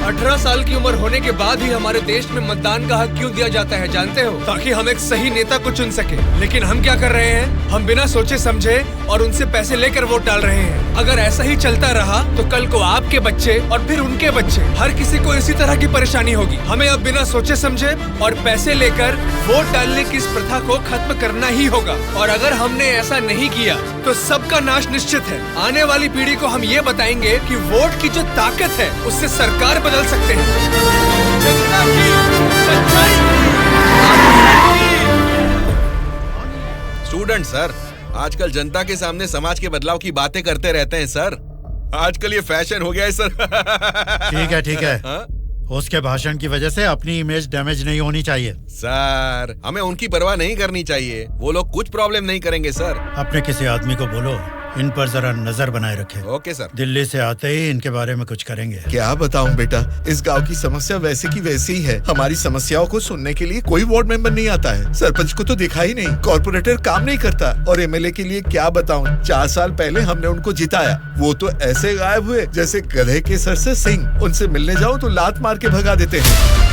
L: 18 साल की उम्र होने के बाद ही हमारे देश में मतदान का हक क्यों दिया जाता है जानते हो? ताकि हम एक सही नेता को चुन सके। लेकिन हम क्या कर रहे हैं? हम बिना सोचे समझे और उनसे पैसे लेकर वोट डाल रहे हैं। अगर ऐसा ही चलता रहा तो कल को आपके बच्चे और फिर उनके बच्चे, हर किसी को इसी तरह की परेशानी होगी। हमें अब बिना सोचे समझे और पैसे लेकर वोट डालने की इस प्रथा को खत्म करना ही होगा। और अगर हमने ऐसा नहीं किया तो सबका नाश निश्चित है। आने वाली पीढ़ी को हम ये बताएंगे कि वोट की जो ताकत है उससे सरकार बदल सकते हैं। जनता की सच्चाई।
J: स्टूडेंट सर, आजकल जनता के सामने समाज के बदलाव की बातें करते रहते हैं सर। आजकल ये फैशन हो गया है सर।
N: ठीक है।
J: हाँ?
N: उसके भाषण की वजह से अपनी इमेज डैमेज नहीं होनी चाहिए।
J: सर, हमें उनकी परवाह नहीं करनी चाहिए, वो लोग कुछ प्रॉब्लम नहीं करेंगे सर।
N: अपने किसी आदमी को बोलो इन पर जरा नजर बनाए रखे।
J: Okay sir.
N: दिल्ली से आते ही इनके बारे में कुछ करेंगे।
G: क्या बताऊं बेटा, इस गांव की समस्या वैसे की वैसी ही है। हमारी समस्याओं को सुनने के लिए कोई वार्ड मेंबर नहीं आता है। सरपंच को तो देखा ही नहीं, कॉर्पोरेटर काम नहीं करता, और एमएलए के लिए क्या बताऊं, 4 साल पहले हमने उनको जिताया, वो तो ऐसे गायब हुए जैसे गधे के सर से सिंह। उनसे मिलने जाओ तो लात मार के भगा देते हैं।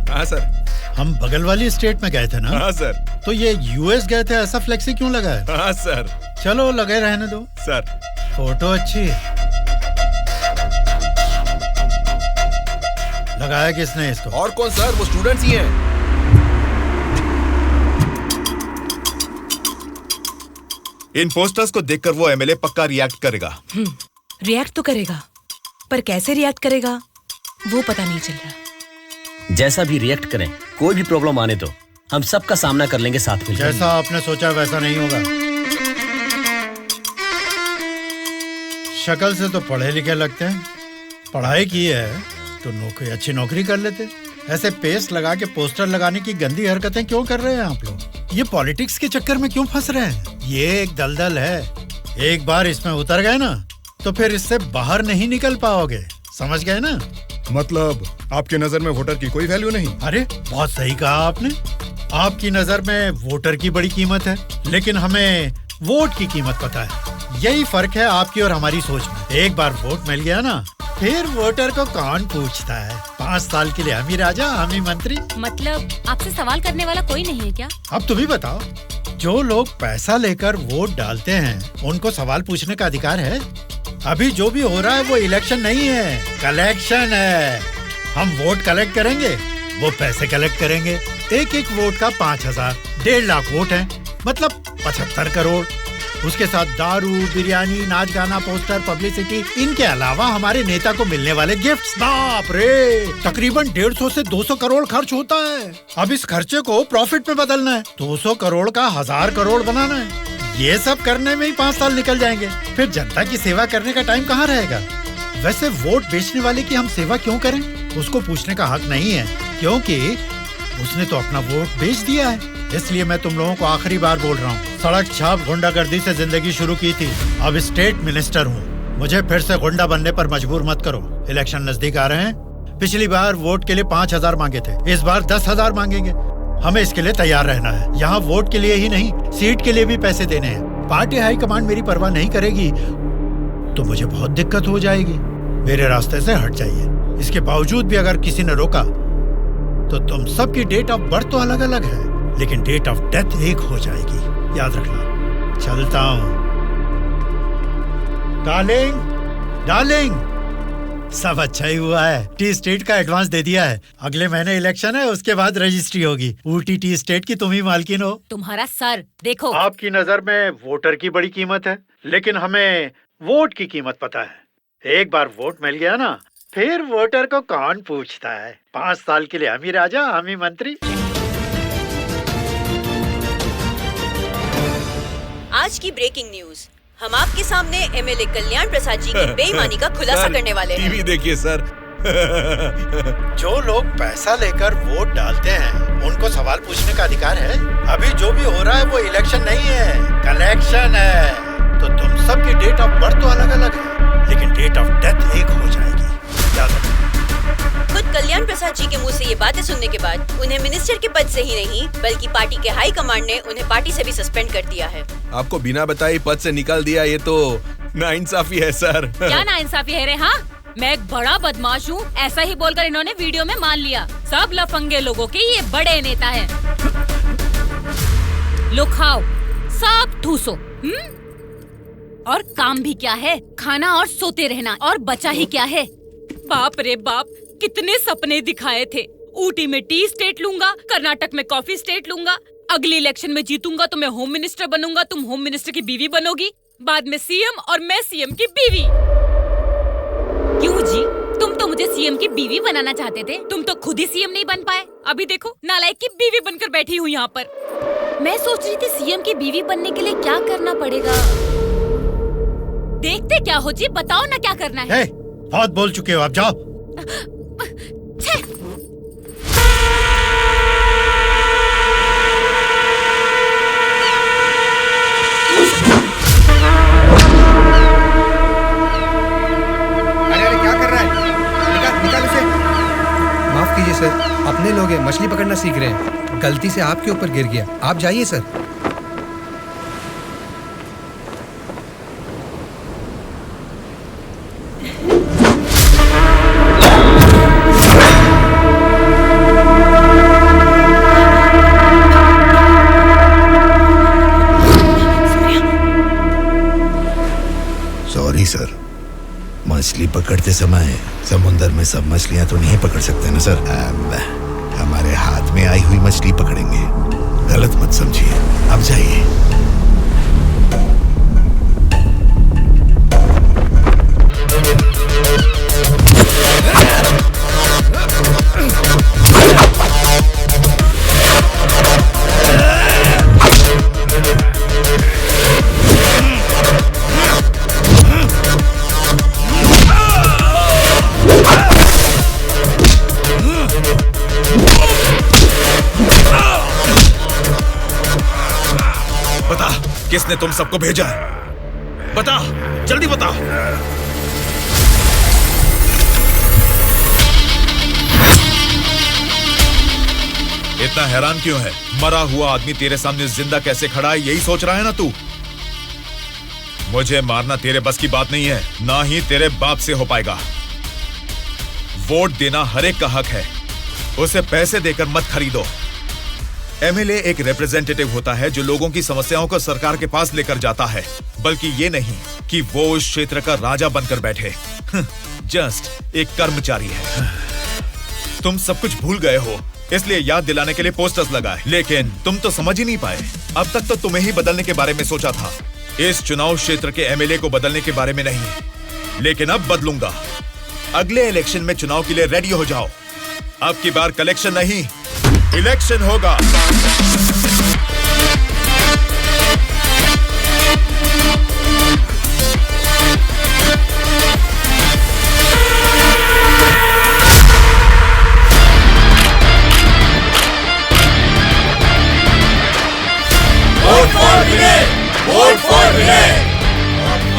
J: हाँ सर।
N: हम बगल वाली स्टेट में गए थे ना?
J: हाँ सर।
N: तो ये यूएस गए थे, ऐसा फ्लेक्सी क्यों लगा है?
J: हाँ सर।
N: चलो लगे रहने दो
J: सर।
N: फोटो अच्छी है। लगाया किसने इसको?
J: और कौन सर, वो स्टूडेंट्स ही हैं।
A: इन पोस्टर्स को देखकर वो एमएलए पक्का रिएक्ट करेगा।
D: रिएक्ट तो करेगा, पर कैसे रिएक्ट करेगा वो पता नहीं चल रहा।
I: जैसा भी रिएक्ट करें, कोई भी प्रॉब्लम आने तो हम सबका सामना कर लेंगे साथ में।
N: जैसा आपने सोचा वैसा नहीं होगा। शक्ल से तो पढ़े लिखे लगते हैं, पढ़ाई की है तो अच्छी नौकरी कर लेते। ऐसे पेस्ट लगा के पोस्टर लगाने की गंदी हरकतें क्यों कर रहे हैं आप लोग? ये पॉलिटिक्स के चक्कर में क्यों फंस रहे हैं? ये एक दलदल है, एक बार इसमें उतर गए ना तो फिर इससे बाहर नहीं निकल पाओगे, समझ गए ना?
M: मतलब आपकी नजर में वोटर की कोई वैल्यू नहीं?
N: अरे बहुत सही कहा आपने। आपकी नजर में वोटर की बड़ी कीमत है, लेकिन हमें वोट की कीमत पता है। यही फर्क है आपकी और हमारी सोच में। एक बार वोट मिल गया ना, फिर वोटर को कौन पूछता है? 5 साल के लिए हम ही राजा, हम ही मंत्री।
C: मतलब आपसे सवाल करने वाला कोई नहीं है क्या?
N: अब तुम ही बताओ, जो लोग पैसा लेकर वोट डालते हैं उनको सवाल पूछने का अधिकार है? अभी जो भी हो रहा है वो इलेक्शन नहीं है, कलेक्शन है। हम वोट कलेक्ट करेंगे, वो पैसे कलेक्ट करेंगे। एक एक वोट का 5,000, 1.5 लाख वोट हैं, मतलब 75 करोड़। उसके साथ दारू, बिरयानी, नाच गाना, पोस्टर, पब्लिसिटी, इनके अलावा हमारे नेता को मिलने वाले गिफ्ट्स। बाप रे, तकरीबन 150 से 200 करोड़ खर्च होता है। अब इस खर्चे को प्रॉफिट में बदलना है, 200 करोड़ का 1000 करोड़ बनाना है। ये सब करने में ही 5 साल निकल जाएंगे। फिर जनता की सेवा करने का टाइम कहाँ रहेगा? वैसे वोट बेचने वाले की हम सेवा क्यों करें? उसको पूछने का हक नहीं है, क्योंकि उसने तो अपना वोट बेच दिया है। इसलिए मैं तुम लोगों को आखिरी बार बोल रहा हूँ, सड़क छाप गुंडागर्दी से जिंदगी शुरू की थी, अब स्टेट मिनिस्टर हूँ। मुझे फिर से गुंडा बनने पर मजबूर मत करो। इलेक्शन नजदीक आ रहे हैं। पिछली बार वोट के लिए 5,000 मांगे थे, इस बार 10,000 मांगेंगे। हमें इसके लिए तैयार रहना है। यहाँ वोट के लिए ही नहीं, सीट के लिए भी पैसे देने हैं। पार्टी हाईकमांड मेरी परवाह नहीं करेगी तो मुझे बहुत दिक्कत हो जाएगी। मेरे रास्ते से हट जाइए। इसके बावजूद भी अगर किसी ने रोका तो तुम सबकी डेट ऑफ बर्थ तो अलग अलग है, लेकिन डेट ऑफ डेथ एक हो जाएगी, याद रखना। चलता हूँ। डार्लिंग, सब अच्छा ही हुआ है। टी स्टेट का एडवांस दे दिया है। अगले महीने इलेक्शन है, उसके बाद रजिस्ट्री होगी। ऊटी टी स्टेट की तुम ही मालकिन हो।
C: तुम्हारा सर देखो।
N: आपकी नजर में वोटर की बड़ी कीमत है, लेकिन हमें वोट की कीमत पता है। एक बार वोट मिल गया ना, फिर वोटर को कौन पूछता है। 5 साल के लिए हम ही राजा, हम ही मंत्री।
E: आज की ब्रेकिंग न्यूज, हम आपके सामने एमएलए कल्याण प्रसाद जी की बेईमानी का खुलासा करने वाले हैं।
A: टीवी देखिए सर।
N: जो लोग पैसा लेकर वोट डालते हैं, उनको सवाल पूछने का अधिकार है। अभी जो भी हो रहा है वो इलेक्शन नहीं है, कलेक्शन है। तो तुम सबकी डेट ऑफ बर्थ तो अलग अलग है, लेकिन डेट ऑफ डेथ एक हो जाएगी, याद रखना।
E: खुद कल्याण प्रसाद जी के मुंह से ये बातें सुनने के बाद उन्हें मिनिस्टर के पद से ही नहीं, बल्कि पार्टी के हाई कमांड ने उन्हें पार्टी से भी सस्पेंड कर दिया है।
J: आपको बिना बताए पद से निकाल दिया, ये तो नाइंसाफी है सर।
C: क्या नाइंसाफी है रे? हाँ, मैं एक बड़ा बदमाश हूँ, ऐसा ही बोलकर इन्होंने वीडियो में मान लिया। सब लफंगे लोगों के ये बड़े नेता हैं। लो खाओ, सब ठूसो। और काम भी क्या है? खाना और सोते रहना, और बचा ही क्या है? बाप रे बाप, कितने सपने दिखाए थे। ऊटी में टी स्टेट लूंगा, कर्नाटक में कॉफी स्टेट लूंगा, अगले इलेक्शन में जीतूंगा तो मैं होम मिनिस्टर बनूंगा, तुम होम मिनिस्टर की बीवी बनोगी, बाद में सीएम और मैं सीएम की बीवी। क्यों जी, तुम तो मुझे सीएम की बीवी बनाना चाहते थे, तुम तो खुद ही सीएम नहीं बन पाए। अभी देखो, नालायक की बीवी बनकर बैठी हूँ यहाँ पर। मैं सोच रही थी सीएम की बीवी बनने के लिए क्या करना पड़ेगा। देखते क्या हो जी, बताओ ना क्या करना है।
N: बहुत बोल चुके हो, आप जाओ।
O: माफ कीजिए सर, अपने लोग हैं, मछली पकड़ना सीख रहे हैं, गलती से आपके ऊपर गिर गया। आप जाइए सर।
G: सॉरी सर, मछली पकड़ते समय समुंदर में सब मछलियां तो नहीं पकड़ सकते ना सर। हमारे हाथ में आई हुई मछली पकड़ेंगे, गलत मत समझिए। अब जाइए।
A: किसने तुम सबको भेजा है? बता, जल्दी बता। इतना हैरान क्यों है? मरा हुआ आदमी तेरे सामने जिंदा कैसे खड़ा है, यही सोच रहा है ना तू? मुझे मारना तेरे बस की बात नहीं है, ना ही तेरे बाप से हो पाएगा। वोट देना हर एक का हक है, उसे पैसे देकर मत खरीदो। एमएलए एक रिप्रेजेंटेटिव होता है जो लोगों की समस्याओं को सरकार के पास लेकर जाता है, बल्कि ये नहीं कि वो उस क्षेत्र का राजा बनकर बैठे। जस्ट एक कर्मचारी है। तुम सब कुछ भूल गए हो, इसलिए याद दिलाने के लिए पोस्टर्स लगाए, लेकिन तुम तो समझ ही नहीं पाए। अब तक तो तुम्हें ही बदलने के बारे में सोचा था, इस चुनाव क्षेत्र के एमएलए को बदलने के बारे में नहीं। लेकिन अब बदलूंगा। अगले इलेक्शन में चुनाव के लिए रेडी हो जाओ। अब की बार कलेक्शन नहीं, इलेक्शन होगा।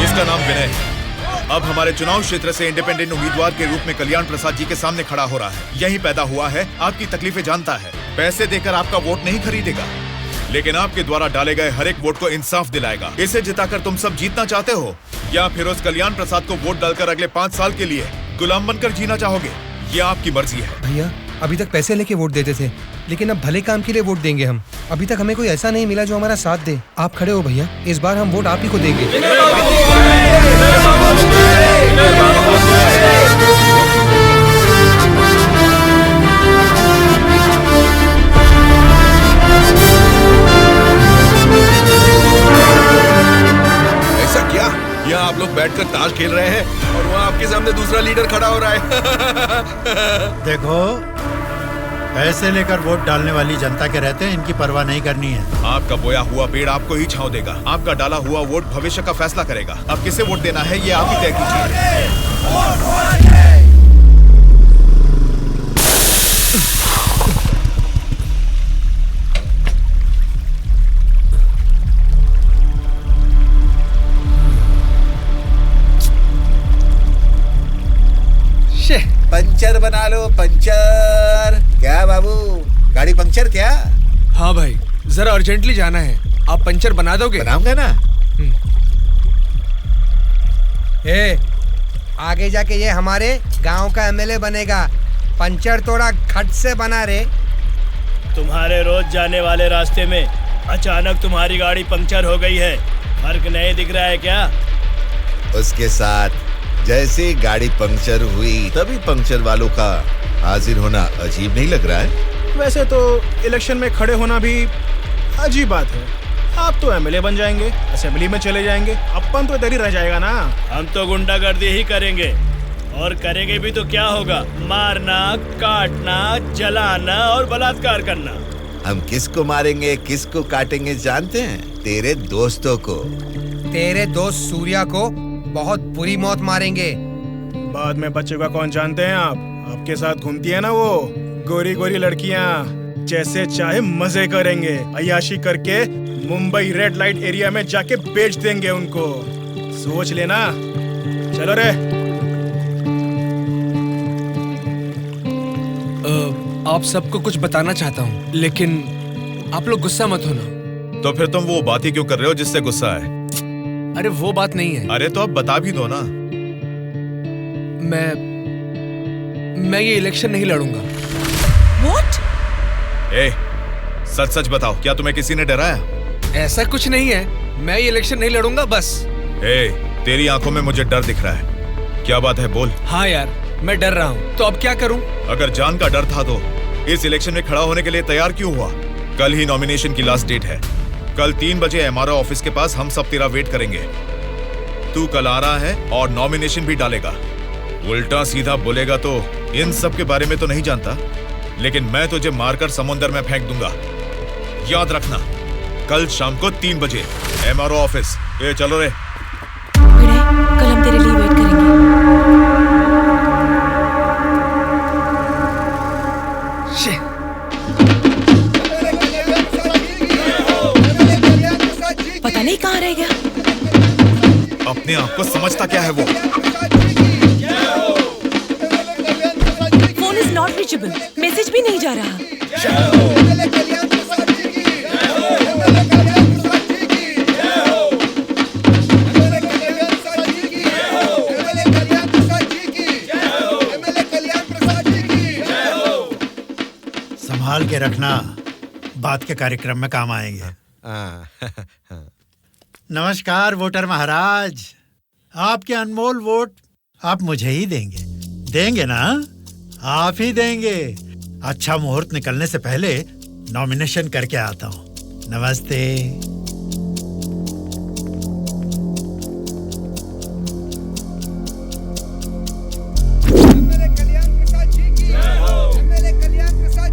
A: इसका नाम विनय है। अब हमारे चुनाव क्षेत्र से इंडिपेंडेंट उम्मीदवार के रूप में कल्याण प्रसाद जी के सामने खड़ा हो रहा है। यही पैदा हुआ है, आपकी तकलीफें जानता है। पैसे देकर आपका वोट नहीं खरीदेगा, लेकिन आपके द्वारा डाले गए हर एक वोट को इंसाफ दिलाएगा। इसे जिताकर तुम सब जीतना चाहते हो, या फिर उस कल्याण प्रसाद को वोट डालकर अगले 5 साल के लिए गुलाम बनकर जीना चाहोगे? ये आपकी मर्जी है।
O: भैया अभी तक पैसे लेके वोट देते थे, लेकिन अब भले काम के लिए वोट देंगे हम। अभी तक हमें कोई ऐसा नहीं मिला जो हमारा साथ दे। आप खड़े हो भैया, इस बार हम वोट आप ही को देंगे।
J: ऐसा क्या? यहाँ आप लोग बैठकर ताश खेल रहे हैं और वहाँ आपके सामने दूसरा लीडर खड़ा हो रहा है।
N: देखो, पैसे लेकर वोट डालने वाली जनता के रहते हैं, इनकी परवाह नहीं करनी है।
A: आपका बोया हुआ पेड़ आपको ही छांव देगा। आपका डाला हुआ वोट भविष्य का फैसला करेगा। अब किसे वोट देना है, ये आप ही तय कीजिए।
G: पंचर बना लो, पंचर। क्या बाबू, गाड़ी पंचर क्या?
L: हाँ भाई, जरा अर्जेंटली जाना है। आप पंचर बना दोगे?
G: बनाऊंगा ना।
O: आगे जाके ये हमारे गांव का एमएलए बनेगा। पंचर थोड़ा खट से बना रे।
P: तुम्हारे रोज जाने वाले रास्ते में अचानक तुम्हारी गाड़ी पंक्चर हो गई है, फर्क नहीं दिख रहा है क्या?
G: उसके साथ जैसे गाड़ी पंक्चर हुई तभी पंक्चर वालों का हाजिर होना अजीब नहीं लग रहा है?
P: वैसे तो इलेक्शन में खड़े होना भी अजीब बात है। आप तो एमएलए बन जाएंगे, असेंबली में चले जाएंगे, अपन तो इधर ही रह जाएगा ना। हम तो गुंडागर्दी ही करेंगे, और करेंगे भी तो क्या होगा? मारना, काटना, जलाना और बलात्कार करना।
G: हम किसको मारेंगे, किसको काटेंगे जानते हैं? तेरे दोस्तों को।
O: तेरे दोस्त सूर्या को बहुत बुरी मौत मारेंगे।
P: बाद में बच्चों का कौन जानते हैं आप? आपके साथ घूमती है ना वो गोरी गोरी लड़कियां, जैसे चाहे मजे करेंगे। अय्याशी करके मुंबई रेड लाइट एरिया में जाके बेच देंगे उनको। सोच लेना। चलो रे।
L: आप सबको कुछ बताना चाहता हूँ, लेकिन आप लोग गुस्सा मत होना।
A: तो फिर तुम वो बात ही क्यों कर रहे हो जिससे गुस्सा है?
L: अरे वो बात नहीं है।
A: अरे तो अब बता भी दो ना।
L: मैं ये इलेक्शन नहीं लड़ूंगा।
D: What?
A: सच सच बताओ, क्या तुम्हें किसी ने डराया?
L: ऐसा कुछ नहीं है, मैं ये इलेक्शन नहीं लड़ूंगा बस।
A: तेरी आंखों में मुझे डर दिख रहा है। क्या बात है, बोल।
L: हाँ यार, मैं डर रहा हूँ, तो अब क्या करूँ?
A: अगर जान का डर था तो इस इलेक्शन में खड़ा होने के लिए तैयार क्यों हुआ? कल ही नॉमिनेशन की लास्ट डेट है। कल 3 बजे एमआरओ ऑफिस के पास हम सब तेरा वेट करेंगे। तू कल आ रहा है और नॉमिनेशन भी डालेगा। उल्टा सीधा बोलेगा तो इन सब के बारे में तो नहीं जानता, लेकिन मैं तुझे मारकर समुंदर में फेंक दूंगा। याद रखना, कल शाम को 3 बजे एमआरओ ऑफिस। चलो रे।
D: कल हम तेरे लिए वेट करेंगे। पता नहीं कहाँ रह गया।
A: अपने आप को समझता क्या है वो?
D: Phone is not reachable, message भी नहीं जा रहा।
N: संभाल के रखना, बात के कार्यक्रम में काम आएंगे। नमस्कार वोटर महाराज, आपके अनमोल वोट आप मुझे ही देंगे ना? आप ही देंगे। अच्छा मुहूर्त निकलने से पहले नॉमिनेशन करके आता हूँ। नमस्ते।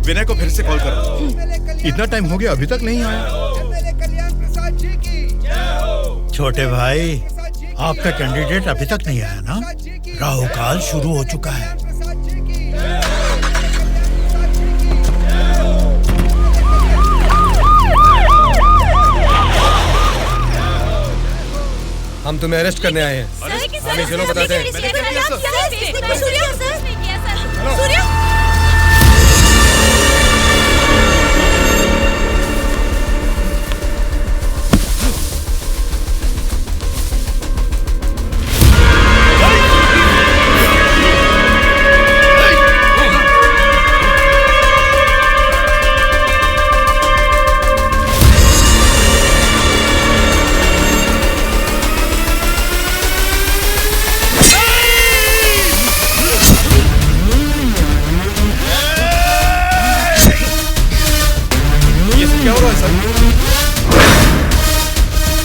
A: विनय को फिर से कॉल करो।
B: इतना टाइम हो गया, अभी तक नहीं आया।
N: छोटे भाई, आपका कैंडिडेट अभी तक नहीं आया ना? राहु काल शुरू हो चुका है।
O: हम तुम्हें अरेस्ट करने आए हैं। हमें चलो बताते हैं।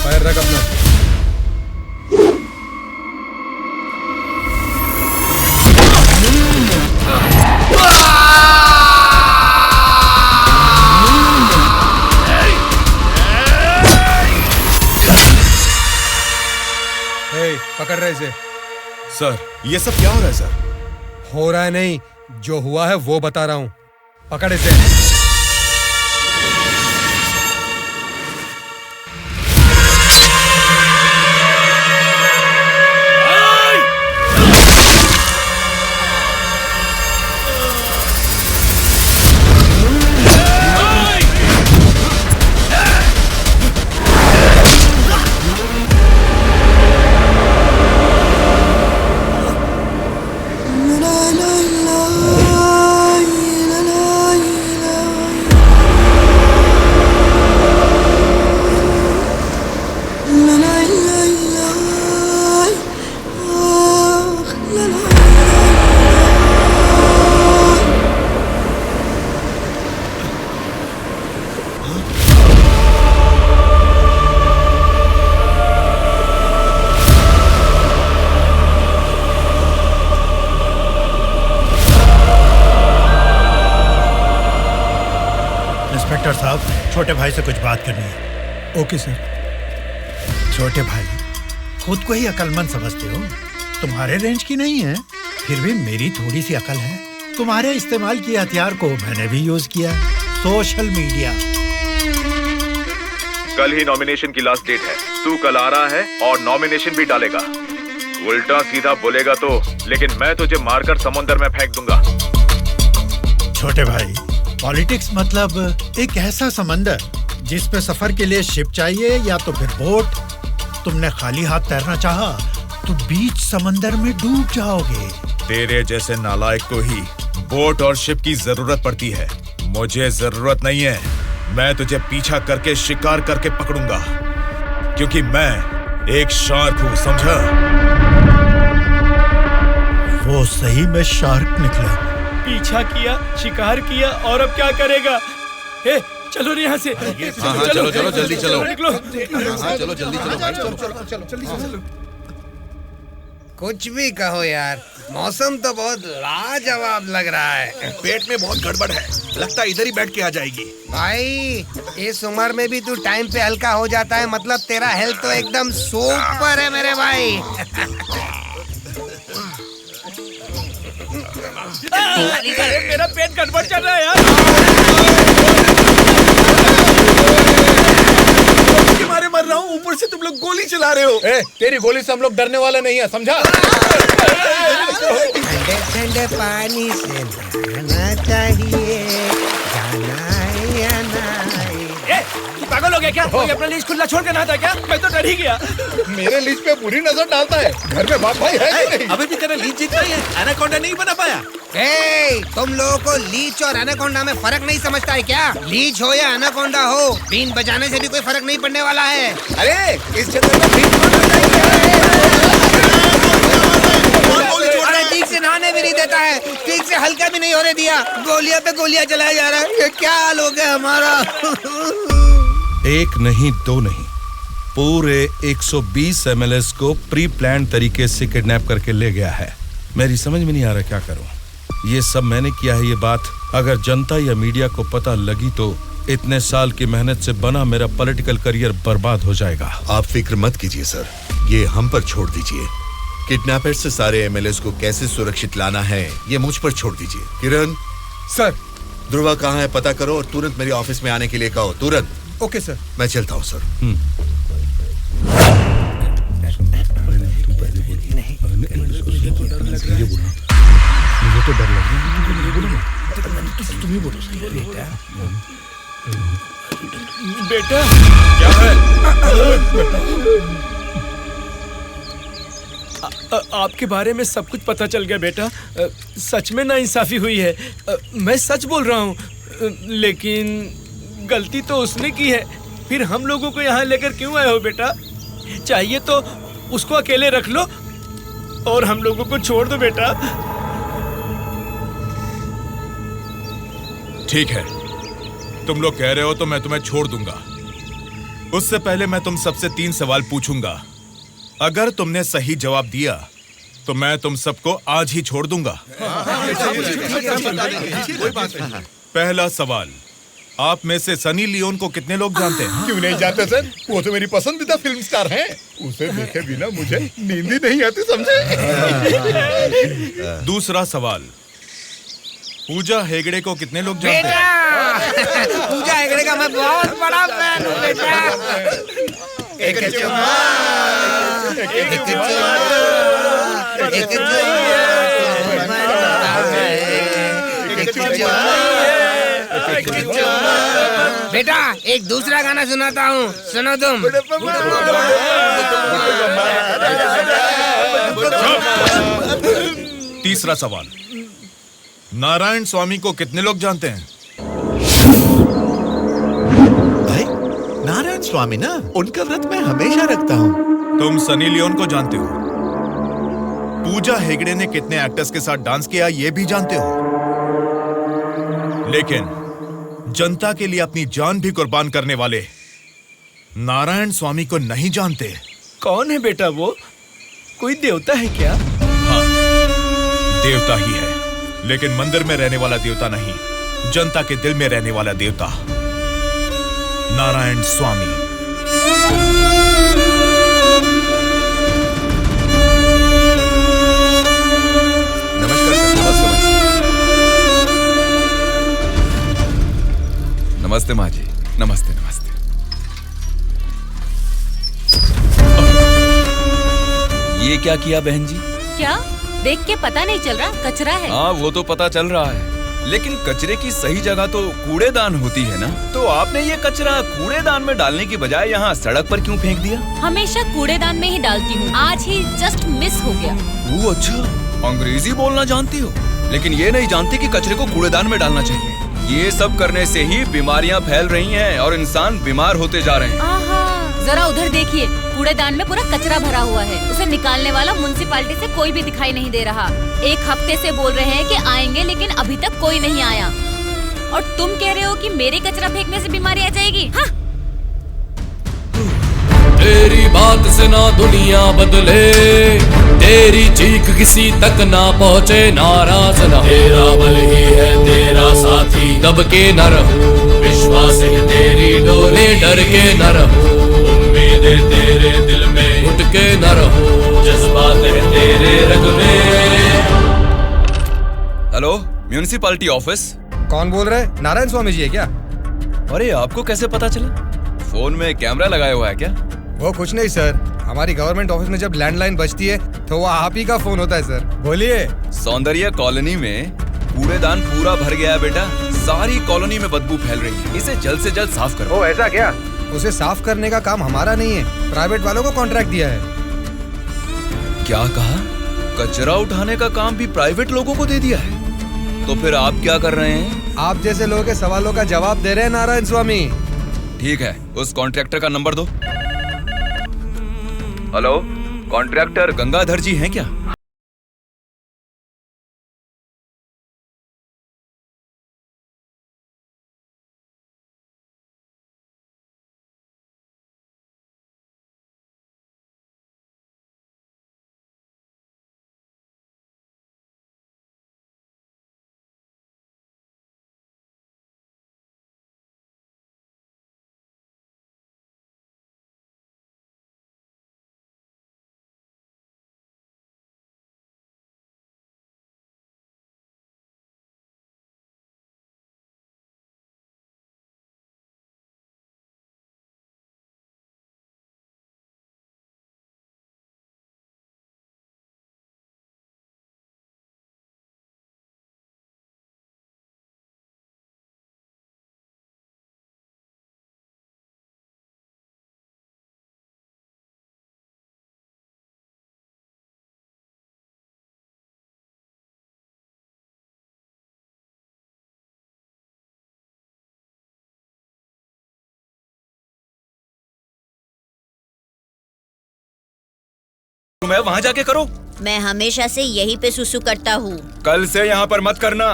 O: फायर रख अपना। पकड़ रहे इसे।
A: सर, ये सब क्या हो रहा है सर?
O: हो रहा है नहीं, जो हुआ है वो बता रहा हूँ। पकड़ इसे।
N: इंस्पेक्टर साहब, छोटे भाई से कुछ बात करनी है।
O: Okay sir.
N: छोटे भाई, खुद को ही अकलमंद समझते हो, तुम्हारे रेंज की नहीं है, फिर भी मेरी थोड़ी सी अकल है। तुम्हारे इस्तेमाल किए हथियार को मैंने भी यूज किया, सोशल मीडिया।
A: कल ही नॉमिनेशन की लास्ट डेट है। तू कल आ रहा है और नॉमिनेशन भी डालेगा। उल्टा सीधा बोलेगा तो, लेकिन मैं तुझे मारकर समुंदर में फेंक दूंगा।
N: छोटे भाई, पॉलिटिक्स मतलब एक ऐसा समंदर जिस पे सफर के लिए शिप चाहिए या तो फिर बोट। तुमने खाली हाथ तैरना चाहा तो बीच समंदर में डूब जाओगे।
A: तेरे जैसे नालायक को ही बोट और शिप की जरूरत पड़ती है, मुझे जरूरत नहीं है। मैं तुझे पीछा करके शिकार करके पकड़ूंगा, क्योंकि मैं एक शार्क हूँ, समझा?
N: वो सही में शार्क निकला।
P: पीछा किया, शिकार किया, और अब क्या करेगा? हे, चलो यहाँ से।
J: हाँ, चलो चलो जल्दी चलो।
P: निकलो।
J: हाँ, चलो जल्दी चलो भाई, चलो।
K: कुछ भी कहो यार, मौसम तो बहुत लाजवाब लग रहा है।
M: पेट में बहुत गड़बड़ है, लगता है इधर ही बैठ के आ जाएगी।
K: भाई, इस उम्र में भी तू टाइम पे हल्का हो जाता है, मतलब तेरा हेल्थ तो एकदम सुपर है मेरे भाई।
P: अरे मेरा पेट गड़बड़ चल रहा है यार।
M: मारे मर रहा हूँ, ऊपर से तुम लोग गोली चला रहे हो।
L: तेरी गोली से हम लोग डरने वाला नहीं है, समझा?
K: ठंडे ठंडे पानी से नहाना चाहिए, जाना है या नहीं।
P: तू पागल हो गया क्या? कोई अपना लीज खुला छोड़ के नहाता क्या? मैं तो डर ही गया।
M: मेरे लीज पे बुरी नजर डालता है। घर में बाप भाई है कि नहीं?
L: अभी भी तेरा लीज जीतना ही है, एनाकोंडा नहीं बना पाया।
K: तुम लोगों को लीच और एनाकोंडा में फर्क नहीं समझता है क्या? लीच हो या एनाकोंडा हो, बीन बजाने से भी कोई फर्क नहीं पड़ने वाला है।
M: अरे इस जंगल में बीन
K: ठीक से नहाने भी नहीं देता है, ठीक से हल्का भी नहीं होने दिया, गोलियां पे गोलियां चलाया जा रहा है। ये क्या हाल हो गया हमारा?
J: एक नहीं, दो नहीं, पूरे 120 एमएलएस को प्री प्लान तरीके से किडनैप करके ले गया है। मेरी समझ में नहीं आ रहा क्या करूं। ये सब मैंने किया है। ये बात अगर जनता या मीडिया को पता लगी तो इतने साल की मेहनत से बना मेरा पॉलिटिकल करियर बर्बाद हो जाएगा।
G: आप फिक्र मत कीजिए सर, ये हम पर छोड़ दीजिए। किडनैपर्स से सारे एमएलएस को कैसे सुरक्षित लाना है ये मुझ पर छोड़ दीजिए। किरण
O: सर,
G: ध्रुवा कहाँ है पता करो और तुरंत मेरे ऑफिस में आने के लिए कहो, तुरंत।
O: Okay sir.
G: मैं चलता हूँ सर।
B: मुझे तो डर लग रहा है। तुम ही बोलो
P: बेटा
A: क्या है?
P: आपके बारे में सब कुछ पता चल गया बेटा। सच में नाइंसाफी हुई है। मैं सच बोल रहा हूँ, लेकिन गलती तो उसने की है। फिर हम लोगों को यहाँ लेकर क्यों आए हो बेटा? चाहिए तो उसको अकेले रख लो और हम लोगों को छोड़ दो बेटा।
A: ठीक है, तुम लोग कह रहे हो तो मैं तुम्हें छोड़ दूंगा। उससे पहले मैं तुम सबसे 3 सवाल पूछूंगा। अगर तुमने सही जवाब दिया तो मैं तुम सबको आज ही छोड़ दूंगा। पहला सवाल, आप में से सनी लियोन को कितने लोग जानते हैं?
M: क्यों नहीं जानते सर, वो तो मेरी पसंदीदा फिल्म स्टार हैं। उसे देखे बिना मुझे नींद ही नहीं आती, समझे?
A: दूसरा सवाल, पूजा हेगड़े को कितने लोग जानते हैं?
K: पूजा हेगड़े का मैं बहुत बड़ा फैन हूँ बेटा। एक चुम्मा, एक चुम्मा, एक चुम्मा। बेटा एक दूसरा गाना सुनाता हूँ, सुनो तुम।
A: तीसरा सवाल, नारायण स्वामी को कितने लोग जानते हैं?
G: भाई नारायण स्वामी ना, उनका व्रत मैं हमेशा रखता हूँ।
A: तुम सनी लियोन को जानते हो? पूजा हेगड़े ने कितने एक्टर्स के साथ डांस किया ये भी जानते हो? लेकिन जनता के लिए अपनी जान भी कुर्बान करने वाले नारायण स्वामी को नहीं जानते।
P: कौन है बेटा वो? कोई देवता है क्या?
A: हाँ, देवता ही है, लेकिन मंदिर में रहने वाला देवता नहीं, जनता के दिल में रहने वाला देवता, नारायण स्वामी।
Q: नमस्कार सर। नमस्ते माँ जी। नमस्ते नमस्ते।
F: ये क्या किया बहन जी?
C: क्या देख के पता नहीं चल रहा? कचरा है।
Q: हाँ वो तो पता चल रहा है, लेकिन कचरे की सही जगह तो कूड़ेदान होती है ना। तो आपने ये कचरा कूड़ेदान में डालने की बजाय यहाँ सड़क पर क्यों फेंक दिया?
C: हमेशा कूड़ेदान में ही डालती हूँ, आज ही जस्ट मिस हो गया।
Q: वो अच्छा, अंग्रेजी बोलना जानती हो, लेकिन ये नहीं जानती कि कचरे को कूड़ेदान में डालना चाहिए। ये सब करने से ही बीमारियाँ फैल रही हैं और इंसान बीमार होते जा रहे हैं।
C: आहा, जरा उधर देखिए, कूड़ेदान में पूरा कचरा भरा हुआ है। उसे निकालने वाला म्युनिसिपैलिटी से कोई भी दिखाई नहीं दे रहा। 1 हफ्ते से बोल रहे हैं कि आएंगे, लेकिन अभी तक कोई नहीं आया। और तुम कह रहे हो कि मेरे कचरा फेंकने से बीमारी आ जाएगी? हाँ?
R: तेरी बात से ना दुनिया बदले, तेरी चीख किसी तक ना पहुँचे, नाराज न। तेरा बल ही है तेरा साथी, दब के न रहो, विश्वास है तेरी डोरे, डर के न रहो, उम्मीदें तेरे दिल में उठ के न रहो, जज्बात है तेरे रग में।
Q: Hello, municipality office.
O: कौन बोल रहे हैं? नारायण स्वामी जी है क्या?
Q: अरे आपको कैसे पता चला? फोन में कैमरा लगाया हुआ है क्या?
O: वो कुछ नहीं सर, हमारी गवर्नमेंट ऑफिस में जब लैंडलाइन बजती है तो वो आप ही का फोन होता है सर। बोलिए।
Q: सौंदर्य कॉलोनी में कूड़ेदान पूरा भर गया है बेटा, सारी कॉलोनी में बदबू फैल रही है, इसे जल्द से जल्द साफ करो।
O: ओ ऐसा क्या? उसे साफ करने का काम हमारा नहीं है, प्राइवेट वालों को कॉन्ट्रैक्ट दिया है।
Q: क्या कहा? कचरा उठाने का काम भी प्राइवेट लोगों को दे दिया है? तो फिर आप क्या कर रहे हैं?
O: आप जैसे लोगों के सवालों का जवाब दे रहे हैं नारायण स्वामी।
Q: ठीक है, उस कॉन्ट्रैक्टर का नंबर दो। हेलो, कॉन्ट्रैक्टर गंगाधर जी हैं क्या? है वहाँ जाके करो।
E: मैं हमेशा से यहीं पे सुसु करता हूँ।
Q: कल से यहाँ पर मत करना।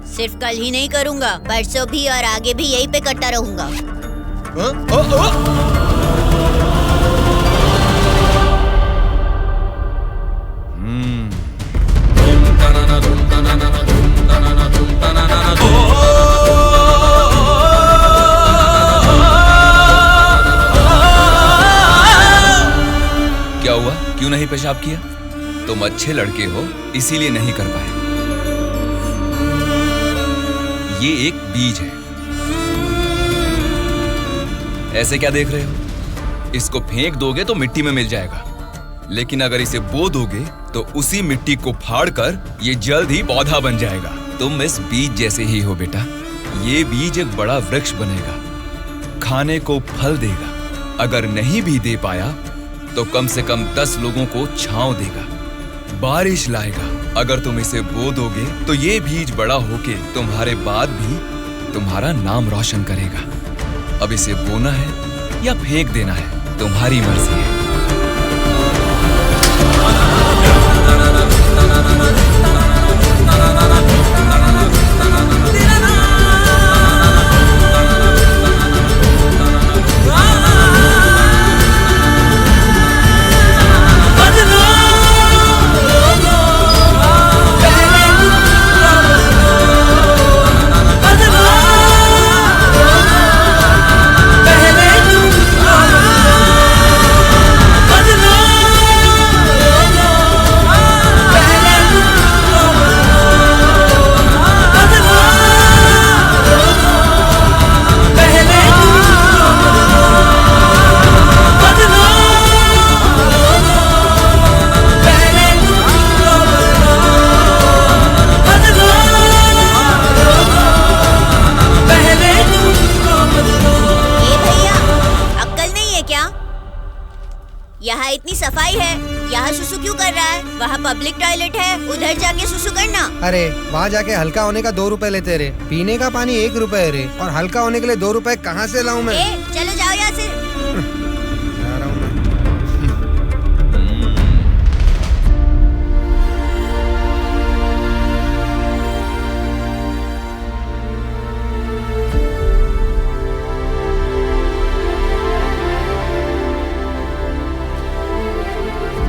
E: सिर्फ कल ही नहीं करूँगा, परसों भी और आगे भी यहीं पे करता रहूँगा।
Q: क्या हुआ? क्यों नहीं पेशाब किया? तुम अच्छे लड़के हो इसीलिए नहीं कर पाए। ये एक बीज है। ऐसे क्या देख रहे हो? इसको फेंक दोगे तो मिट्टी में मिल जाएगा, लेकिन अगर इसे बो दोगे तो उसी मिट्टी को फाड़कर ये जल्द ही पौधा बन जाएगा। तुम इस बीज जैसे ही हो बेटा। ये बीज एक बड़ा वृक्ष बनेगा, खाने को फल देगा। अगर नहीं भी दे पाया तो कम से कम 10 लोगों को छांव देगा, बारिश लाएगा। अगर तुम इसे बो दोगे तो ये बीज बड़ा होके तुम्हारे बाद भी तुम्हारा नाम रोशन करेगा। अब इसे बोना है या फेंक देना है, तुम्हारी मर्जी है।
E: यहाँ इतनी सफाई है, यहाँ सुसु क्यों कर रहा है? वहाँ पब्लिक टॉयलेट है, उधर जाके सुसु करना।
O: अरे वहाँ जाके हल्का होने का 2 रुपए लेते रे, पीने का पानी 1 रुपए रे, और हल्का होने के लिए 2 रुपए कहाँ से लाऊं मैं?
E: चलो जाओ यहाँ से।
O: जा रहा हूँ मैं।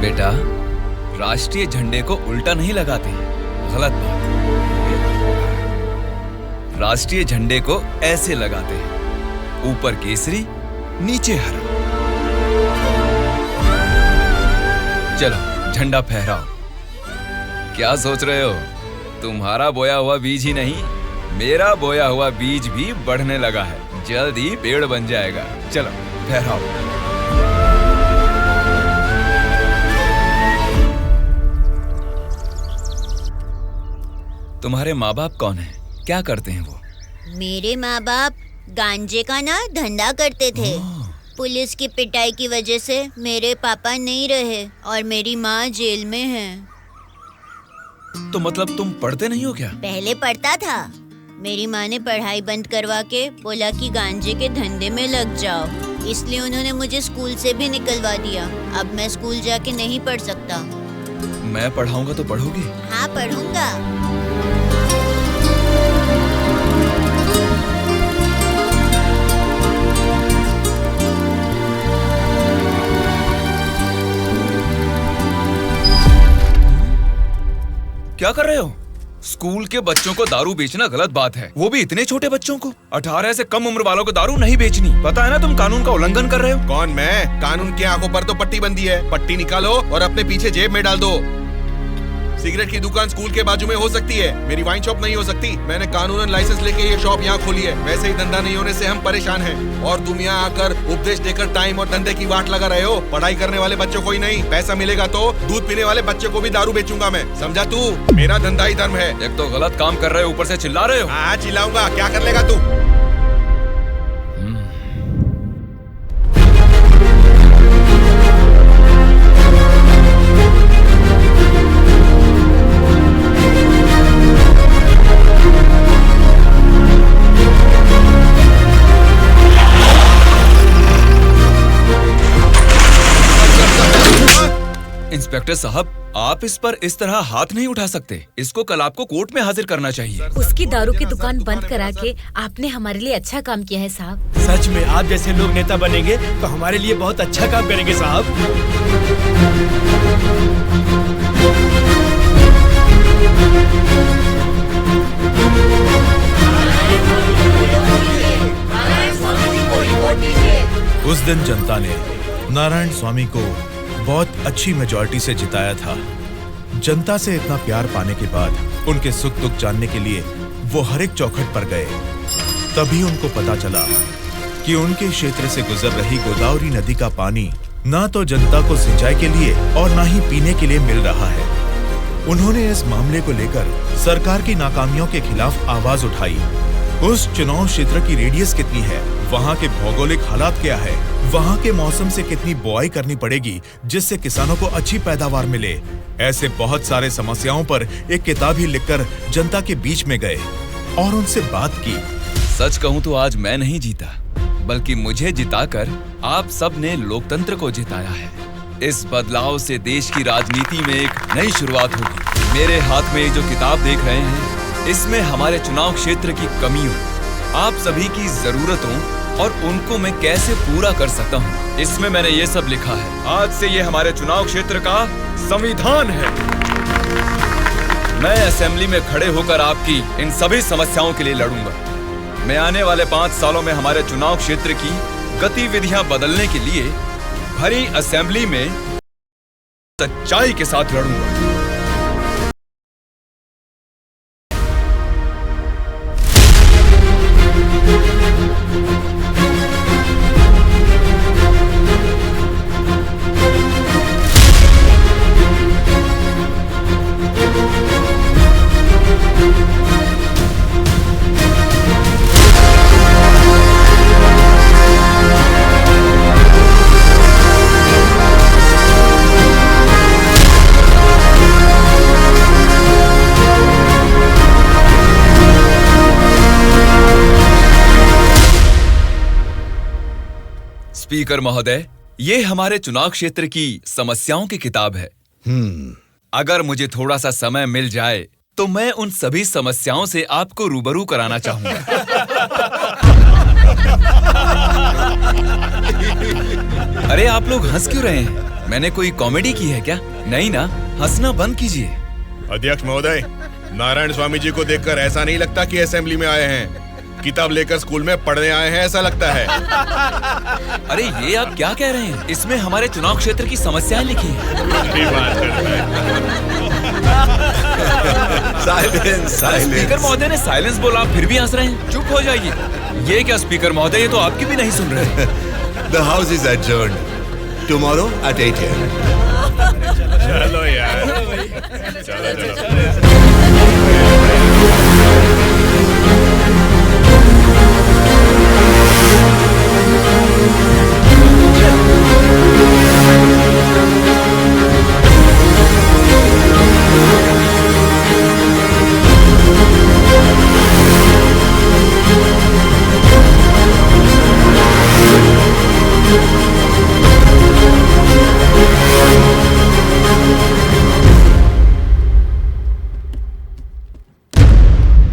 Q: बेटा, राष्ट्रीय झंडे को उल्टा नहीं लगाते हैं, गलत बात। राष्ट्रीय झंडे को ऐसे लगाते हैं, ऊपर केसरी नीचे हरा। चलो झंडा फहराओ। क्या सोच रहे हो? तुम्हारा बोया हुआ बीज ही नहीं, मेरा बोया हुआ बीज भी बढ़ने लगा है, जल्द ही पेड़ बन जाएगा। चलो फहराओ। तुम्हारे माँ बाप कौन हैं? क्या करते हैं वो?
E: मेरे माँ बाप गांजे का ना धंधा करते थे। पुलिस की पिटाई की वजह से मेरे पापा नहीं रहे और मेरी माँ जेल में है।
Q: तो मतलब तुम पढ़ते नहीं हो क्या?
E: पहले पढ़ता था, मेरी माँ ने पढ़ाई बंद करवा के बोला कि गांजे के धंधे में लग जाओ, इसलिए उन्होंने मुझे स्कूल से भी निकलवा दिया। अब मैं स्कूल जाके नहीं पढ़ सकता।
Q: मैं पढ़ाऊंगा तो पढ़ोगी?
E: हाँ पढ़ूंगा।
Q: क्या कर रहे हो? स्कूल के बच्चों को दारू बेचना गलत बात है, वो भी इतने छोटे बच्चों को। 18 से कम उम्र वालों को दारू नहीं बेचनी। पता है ना तुम कानून का उल्लंघन कर रहे हो।
G: कौन मैं? कानून की आंखों पर तो पट्टी बंदी है। पट्टी निकालो और अपने पीछे जेब में डाल दो। सिगरेट की दुकान स्कूल के बाजू में हो सकती है, मेरी वाइन शॉप नहीं हो सकती। मैंने कानूनन लाइसेंस लेके ये शॉप यहाँ खोली है। वैसे ही धंधा नहीं होने से हम परेशान हैं और तुम यहाँ आकर उपदेश देकर टाइम और धंधे की वाट लगा रहे हो। पढ़ाई करने वाले बच्चों को ही नहीं, पैसा मिलेगा तो दूध पीने वाले बच्चे को भी दारू बेचूंगा मैं, समझा तू? मेरा धंधा ही धर्म है।
Q: एक तो गलत काम कर रहे हो, ऊपर से चिल्ला रहे हो।
G: हाँ चिल्लाऊंगा, क्या कर लेगा तू?
Q: इंस्पेक्टर साहब, आप इस पर इस तरह हाथ नहीं उठा सकते। इसको कल आपको कोर्ट में हाजिर करना चाहिए।
C: उसकी दारू की दुकान बंद करा के आपने हमारे लिए अच्छा काम किया है साहब।
P: सच में आप जैसे लोग नेता बनेंगे तो हमारे लिए बहुत अच्छा काम करेंगे साहब।
A: उस दिन जनता ने नारायण स्वामी को बहुत अच्छी मेजॉरिटी से जिताया था। जनता से इतना प्यार पाने के बाद उनके सुख दुख जानने के लिए वो हर एक चौखट पर गए। तभी उनको पता चला कि उनके क्षेत्र से गुजर रही गोदावरी नदी का पानी ना तो जनता को सिंचाई के लिए और ना ही पीने के लिए मिल रहा है। उन्होंने इस मामले को लेकर सरकार की नाकामियों के खिलाफ आवाज उठाई। उस चुनाव क्षेत्र की रेडियस कितनी है, वहाँ के भौगोलिक हालात क्या है, वहाँ के मौसम से कितनी बुआई करनी पड़ेगी जिससे किसानों को अच्छी पैदावार मिले, ऐसे बहुत सारे समस्याओं पर एक किताब ही लिखकर जनता के बीच में गए और उनसे बात की।
Q: सच कहूँ तो आज मैं नहीं जीता, बल्कि मुझे जिताकर आप सब ने लोकतंत्र को जिताया है। इस बदलाव से देश की राजनीति में एक नई शुरुआत होगी। मेरे हाथ में ये जो किताब देख रहे हैं, इसमें हमारे चुनाव क्षेत्र की कमियों, आप सभी की जरूरतों और उनको मैं कैसे पूरा कर सकता हूँ, इसमें मैंने ये सब लिखा है। आज से ये हमारे चुनाव क्षेत्र का संविधान है। मैं असेंबली में खड़े होकर आपकी इन सभी समस्याओं के लिए लड़ूंगा। मैं आने वाले 5 सालों में हमारे चुनाव क्षेत्र की गतिविधियां बदलने के लिए भरी असेंबली में सच्चाई के साथ लड़ूंगा। स्पीकर महोदय, ये हमारे चुनाव क्षेत्र की समस्याओं की किताब है। अगर मुझे थोड़ा सा समय मिल जाए तो मैं उन सभी समस्याओं से आपको रूबरू कराना चाहूंगा। अरे आप लोग हंस क्यों रहे हैं? मैंने कोई कॉमेडी की है क्या? नहीं ना, हंसना बंद कीजिए।
M: अध्यक्ष महोदय, नारायण स्वामी जी को देखकर ऐसा नहीं लगता कि असेंबली में आए हैं, किताब लेकर स्कूल में पढ़ने आए हैं ऐसा लगता है।
Q: अरे ये आप क्या कह रहे हैं? इसमें हमारे चुनाव क्षेत्र की समस्याएं लिखी हैं। स्पीकर महोदय ने साइलेंस बोला, फिर भी हंस रहे हैं। चुप हो जाइए। ये क्या स्पीकर महोदय, ये तो आपकी भी नहीं सुन रहे।
G: The house is adjourned. Tomorrow at 8 a.m.
M: चलो यार, चलो।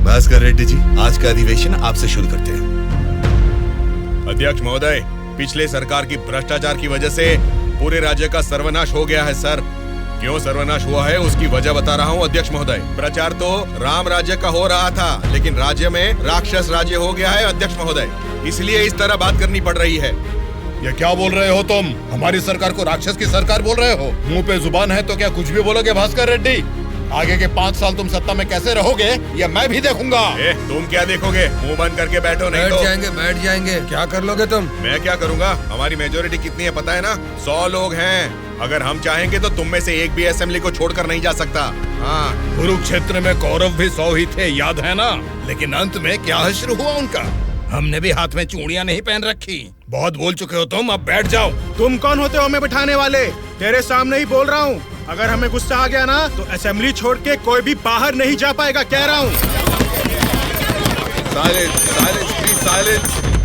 G: भास्कर रेड्डी जी, आज का अधिवेशन आपसे शुरू करते हैं।
M: अध्यक्ष महोदय, पिछले सरकार की भ्रष्टाचार की वजह से पूरे राज्य का सर्वनाश हो गया है सर। क्यों सर्वनाश हुआ है उसकी वजह बता रहा हूँ अध्यक्ष महोदय। प्रचार तो राम राज्य का हो रहा था, लेकिन राज्य में राक्षस राज्य हो गया है अध्यक्ष महोदय, इसलिए इस तरह बात करनी पड़ रही है।
B: ये क्या बोल रहे हो तुम? हमारी सरकार को राक्षस की सरकार बोल रहे हो? मुंह पे जुबान है तो क्या कुछ भी बोलोगे भास्कर रेड्डी? आगे के 5 साल तुम सत्ता में कैसे रहोगे ये मैं भी देखूंगा।
M: तुम क्या देखोगे? मुंह बंद करके बैठो, नहीं तो
O: बैठ जाएंगे। क्या कर लोगे तुम?
M: मैं क्या करूंगा? हमारी मेजोरिटी कितनी है पता है ना? 100 लोग हैं। अगर हम चाहेंगे तो तुम में से एक भी असेंबली को छोड़कर नहीं जा सकता। हाँ,
B: कुरुक्षेत्र में कौरव भी 100 ही थे, याद है ना? लेकिन अंत में क्या हश्र हुआ उनका? हमने भी हाथ में चूड़ियां नहीं पहन रखी। बहुत बोल चुके हो तुम, अब बैठ जाओ।
P: तुम कौन होते हो हमें बिठाने वाले? तेरे सामने ही बोल रहा हूँ, अगर हमें गुस्सा आ गया ना तो असेंबली छोड़ के कोई भी बाहर नहीं जा पाएगा, कह रहा हूँ।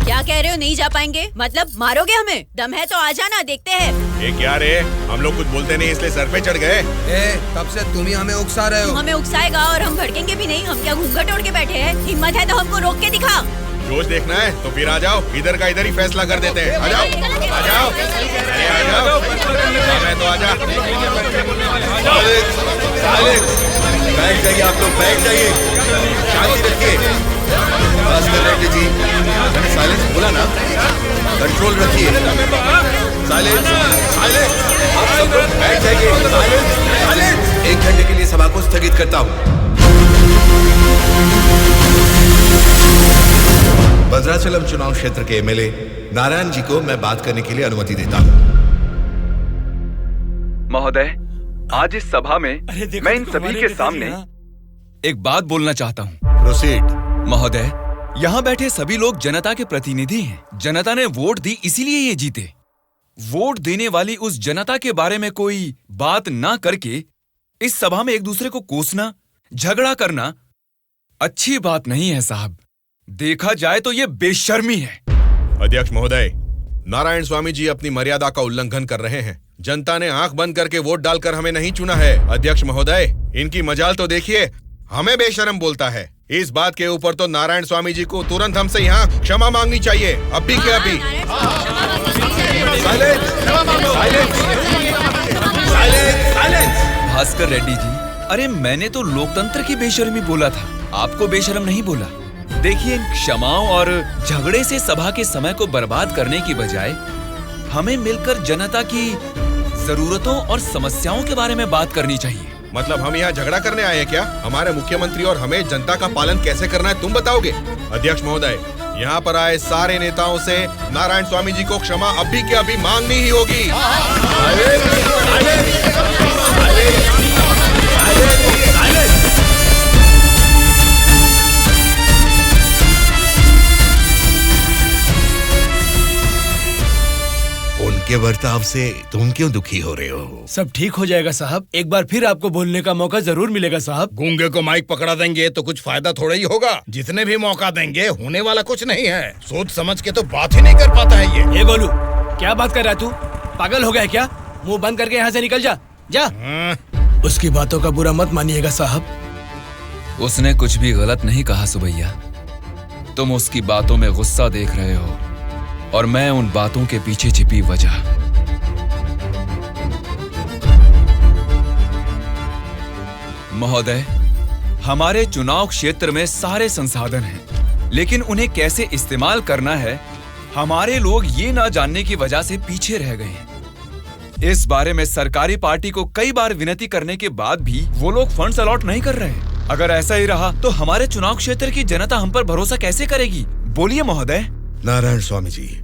E: क्या कह रहे हो नहीं जा पाएंगे? मतलब मारोगे हमें? दम है तो आ जाना, देखते हैं।
M: ये क्या रे, हम लोग कुछ बोलते नहीं इसलिए सर पे चढ़ गए।
O: तब से तुम ही हमें उकसा रहे
E: तू
O: हो।
E: हमें उकसाएगा और हम भड़केंगे भी नहीं। हम क्या घूंघट ओढ़ के बैठे हैं? हिम्मत है तो हमको रोक के दिखा।
M: रोज देखना है तो फिर आ जाओ, इधर का इधर ही फैसला कर देते हैं। आ जाओ, आ जाओ, अरे आ जाओ, मैं तो आ जा।
G: बैठ जाइए आप लोग, बैठ जाइए, शांति रखिए। बस कर रेड्डी जी, मैंने साइलेंस बोला ना, कंट्रोल रखिए। साइलेंस, साइलेंस, आप सब लोग बैठ जाइए। Silence, silence. 1 घंटे के लिए सभा को स्थगित करता हूँ। भद्राचलम चुनाव क्षेत्र के एमएलए नारायण जी को मैं बात करने के लिए अनुमति देता हूँ।
Q: महोदय, आज इस सभा में मैं इन सभी के सामने एक बात बोलना चाहता हूँ।
G: प्रोसीड।
Q: महोदय, यहाँ बैठे सभी लोग जनता के प्रतिनिधि हैं। जनता ने वोट दी, इसीलिए ये जीते। वोट देने वाली उस जनता के बारे में कोई बात ना करके इस सभा में एक दूसरे को कोसना, झगड़ा करना अच्छी बात नहीं है साहब। देखा जाए तो ये बेशर्मी है।
M: अध्यक्ष महोदय, नारायण स्वामी जी अपनी मर्यादा का उल्लंघन कर रहे हैं। जनता ने आंख बंद करके वोट डालकर हमें नहीं चुना है। अध्यक्ष महोदय, इनकी मजाल तो देखिए, हमें बेशरम बोलता है। इस बात के ऊपर तो नारायण स्वामी जी को तुरंत हमसे यहाँ क्षमा मांगनी चाहिए, अभी के अभी।
Q: भास्कर रेड्डी जी, अरे मैंने तो लोकतंत्र की बेशर्मी बोला था, आपको बेशरम नहीं बोला। देखिए, इन क्षमाओं और झगड़े से सभा के समय को बर्बाद करने की बजाय हमें मिलकर जनता की जरूरतों और समस्याओं के बारे में बात करनी चाहिए।
M: मतलब हम यहाँ झगड़ा करने आए हैं क्या? हमारे मुख्यमंत्री और हमें जनता का पालन कैसे करना है तुम बताओगे? अध्यक्ष महोदय, यहाँ पर आए सारे नेताओं से नारायण स्वामी जी को क्षमा अभी के अभी मांगनी ही होगी।
G: उनके बर्ताव से तुम क्यों दुखी हो रहे हो?
P: सब ठीक हो जाएगा साहब, एक बार फिर आपको बोलने का मौका जरूर मिलेगा साहब।
B: गूंगे को माइक पकड़ा देंगे तो कुछ फायदा थोड़ा ही होगा। जितने भी मौका देंगे होने वाला कुछ नहीं है। सोच समझ के तो बात ही नहीं कर पाता है ये।
P: ए गोलू, क्या बात कर रहा है तू? पागल हो गया क्या? मुंह बंद करके यहाँ से निकल जा, जा। उसकी बातों का बुरा मत मानिएगा साहब।
Q: उसने कुछ भी गलत नहीं कहा सुबैया। तुम उसकी बातों में गुस्सा देख रहे हो और मैं उन बातों के पीछे छिपी वजह। महोदय, हमारे चुनाव क्षेत्र में सारे संसाधन हैं, लेकिन उन्हें कैसे इस्तेमाल करना है हमारे लोग ये ना जानने की वजह से पीछे रह गए हैं। इस बारे में सरकारी पार्टी को कई बार विनती करने के बाद भी वो लोग फंड्स अलॉट नहीं कर रहे। अगर ऐसा ही रहा तो हमारे चुनाव क्षेत्र की जनता हम पर भरोसा कैसे करेगी? बोलिए महोदय।
G: नारायण स्वामी जी,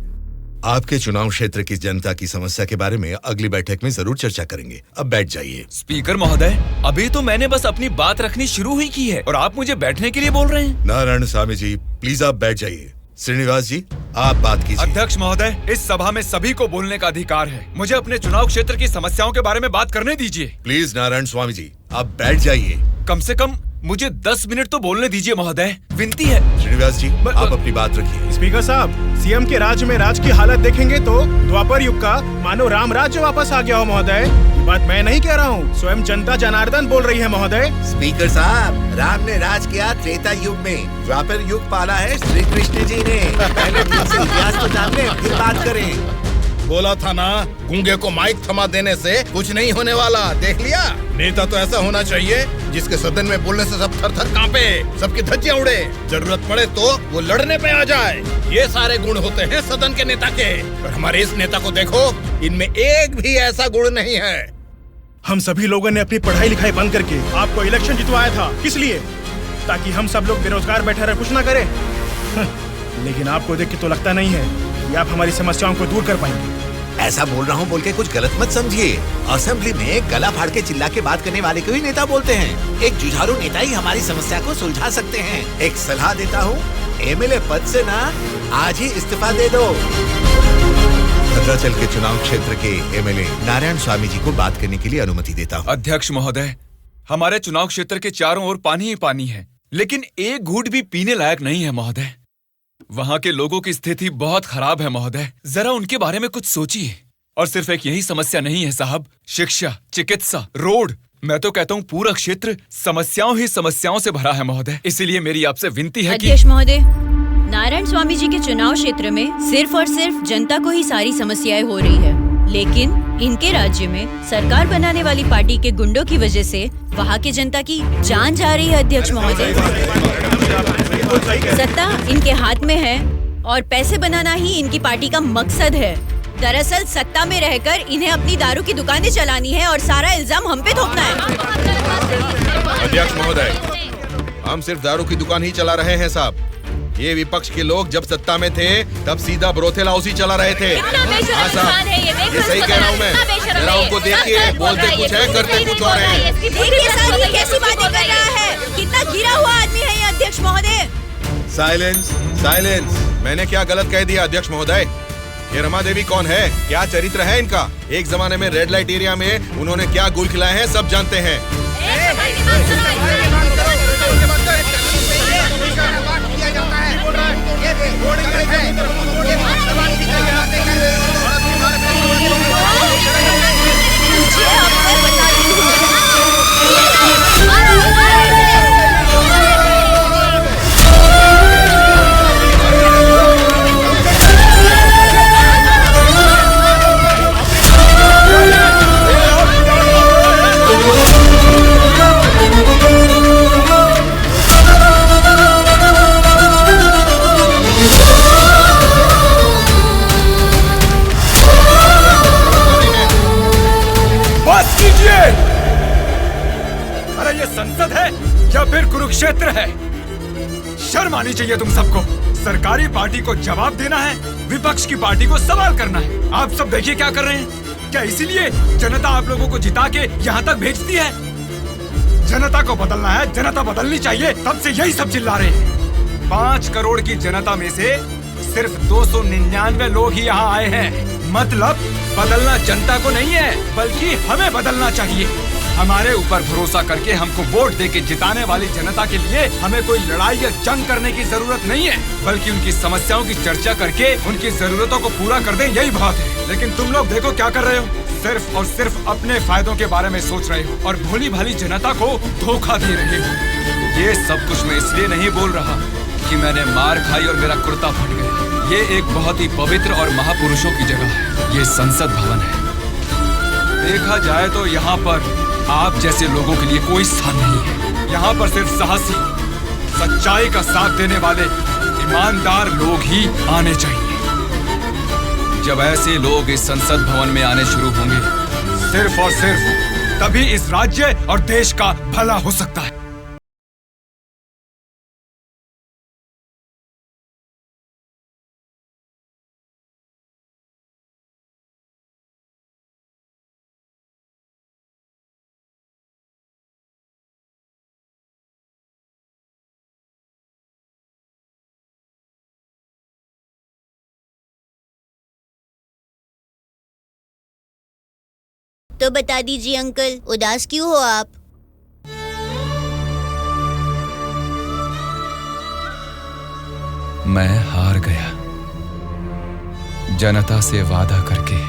G: आपके चुनाव क्षेत्र की जनता की समस्या के बारे में अगली बैठक में जरूर चर्चा करेंगे। अब बैठ जाइए।
Q: स्पीकर महोदय, अभी तो मैंने बस अपनी बात रखनी शुरू ही की है और आप मुझे बैठने के लिए बोल रहे हैं।
G: नारायण स्वामी जी, प्लीज आप बैठ जाइए। श्रीनिवास जी, आप बात कीजिए।
Q: अध्यक्ष महोदय, इस सभा में सभी को बोलने का अधिकार है। मुझे अपने चुनाव क्षेत्र की समस्याओं के बारे में बात करने दीजिए।
G: प्लीज नारायण स्वामी जी, आप बैठ जाइए।
Q: कम से कम मुझे 10 मिनट तो बोलने दीजिए महोदय, विनती है।
G: श्रीनिवास जी, आप अपनी बात रखिए।
P: स्पीकर साहब, सीएम के राज्य में राज की हालत देखेंगे तो द्वापर युग का मानो राम राज्य वापस आ गया हो महोदय। ये बात मैं नहीं कह रहा हूँ, स्वयं जनता जनार्दन बोल रही है महोदय।
G: स्पीकर साहब, राम ने राज किया त्रेता युग में, द्वापर युग पाला है श्री कृष्ण जी ने। पहले ठीक से इतिहास को जान ले, फिर बात करें।
B: बोला था ना, गूंगे को माइक थमा देने से कुछ नहीं होने वाला। देख लिया, नेता तो ऐसा होना चाहिए जिसके सदन में बोलने से सब थर थर कांपे, सबकी धज्जियां उड़े, जरूरत पड़े तो वो लड़ने पे आ जाए। ये सारे गुण होते हैं सदन के नेता के। और हमारे इस नेता को देखो, इनमें एक भी ऐसा गुण नहीं है।
P: हम सभी लोगों ने अपनी पढ़ाई लिखाई बंद करके आपको इलेक्शन जितवाया था। किस लिए? ताकि हम सब लोग बेरोजगार बैठे रहे, कुछ ना करें। लेकिन आपको देख के तो लगता नहीं है कि आप हमारी समस्याओं को दूर कर पाएंगे।
G: ऐसा बोल रहा हूँ बोल के कुछ गलत मत समझिए। असेंबली में गला फाड़ के चिल्ला के बात करने वाले को ही नेता बोलते हैं। एक जुझारू नेता ही हमारी समस्या को सुलझा सकते हैं। एक सलाह देता हूँ, एमएलए पद से ना आज ही इस्तीफा दे दो। भद्राचल के चुनाव क्षेत्र के एमएलए नारायण स्वामी जी को बात करने के लिए अनुमति देता हूँ।
Q: अध्यक्ष महोदय, हमारे चुनाव क्षेत्र के चारों ओर पानी ही पानी है, लेकिन एक घूंट भी पीने लायक नहीं है महोदय। वहाँ के लोगों की स्थिति बहुत खराब है महोदय, जरा उनके बारे में कुछ सोचिए। और सिर्फ एक यही समस्या नहीं है साहब, शिक्षा, चिकित्सा, रोड, मैं तो कहता हूँ पूरा क्षेत्र समस्याओं ही समस्याओं से भरा है महोदय। इसीलिए मेरी आपसे विनती है कि
E: अध्यक्ष महोदय, नारायण स्वामी जी के चुनाव क्षेत्र में सिर्फ और सिर्फ जनता को ही सारी समस्याएं हो रही है, लेकिन इनके राज्य में सरकार बनाने वाली पार्टी के गुंडों की वजह से वहाँ के जनता की जान जा रही है। अध्यक्ष महोदय, सत्ता इनके हाथ में है और पैसे बनाना ही इनकी पार्टी का मकसद है। दरअसल सत्ता में रहकर इन्हें अपनी दारू की दुकानें चलानी है और सारा इल्जाम हम पे थोपना है।
M: अध्यक्ष महोदय, हम सिर्फ दारू की दुकान ही चला रहे हैं साहब। ये विपक्ष के लोग जब सत्ता में थे तब सीधा ब्रोथेल हाउस ही चला रहे थे। हाँ साहब, ये सही कह रहा हूँ मैं। जरा उनको देखिए, बोलते कुछ है, करते कुछ और हैं।
E: कैसी बातें कर रहा है? कितना गिरा हुआ आदमी है ये अध्यक्ष महोदय।
M: Silence, silence. मैंने क्या गलत कह दिया अध्यक्ष महोदय? ये रमा देवी कौन है? क्या चरित्र है इनका? एक जमाने में रेड लाइट एरिया में उन्होंने क्या गुल खिलाए हैं सब जानते हैं।
Q: अरे ये संसद है या फिर कुरुक्षेत्र है? शर्म आनी चाहिए तुम सबको। सरकारी पार्टी को जवाब देना है, विपक्ष की पार्टी को सवाल करना है। आप सब देखिए क्या कर रहे हैं। क्या इसीलिए जनता आप लोगों को जिता के यहाँ तक भेजती है? जनता को बदलना है, जनता बदलनी चाहिए, तब से यही सब चिल्ला रहे हैं। 5 करोड़ की जनता में से सिर्फ 299 लोग ही यहाँ आए हैं। मतलब बदलना जनता को नहीं है, बल्कि हमें बदलना चाहिए। हमारे ऊपर भरोसा करके हमको वोट देके जिताने वाली जनता के लिए हमें कोई लड़ाई या जंग करने की जरूरत नहीं है, बल्कि उनकी समस्याओं की चर्चा करके उनकी जरूरतों को पूरा कर दें, यही बहुत है। लेकिन तुम लोग देखो क्या कर रहे हो, सिर्फ और सिर्फ अपने फायदों के बारे में सोच रहे हो और भोली भाली जनता को धोखा दे रहे हो। ये सब कुछ मैं इसलिए नहीं बोल रहा कि मैंने मार खाई और मेरा कुर्ता फट गया। ये एक बहुत ही पवित्र और महापुरुषों की जगह है। ये संसद भवन है। देखा जाए तो यहाँ पर आप जैसे लोगों के लिए कोई स्थान नहीं है। यहाँ पर सिर्फ साहसी, सच्चाई का साथ देने वाले ईमानदार लोग ही आने चाहिए। जब ऐसे लोग इस संसद भवन में आने शुरू होंगे, सिर्फ और सिर्फ तभी इस राज्य और देश का भला हो सकता है।
E: तो बता दीजिए अंकल, उदास क्यों हो आप?
Q: मैं हार गया। जनता से वादा करके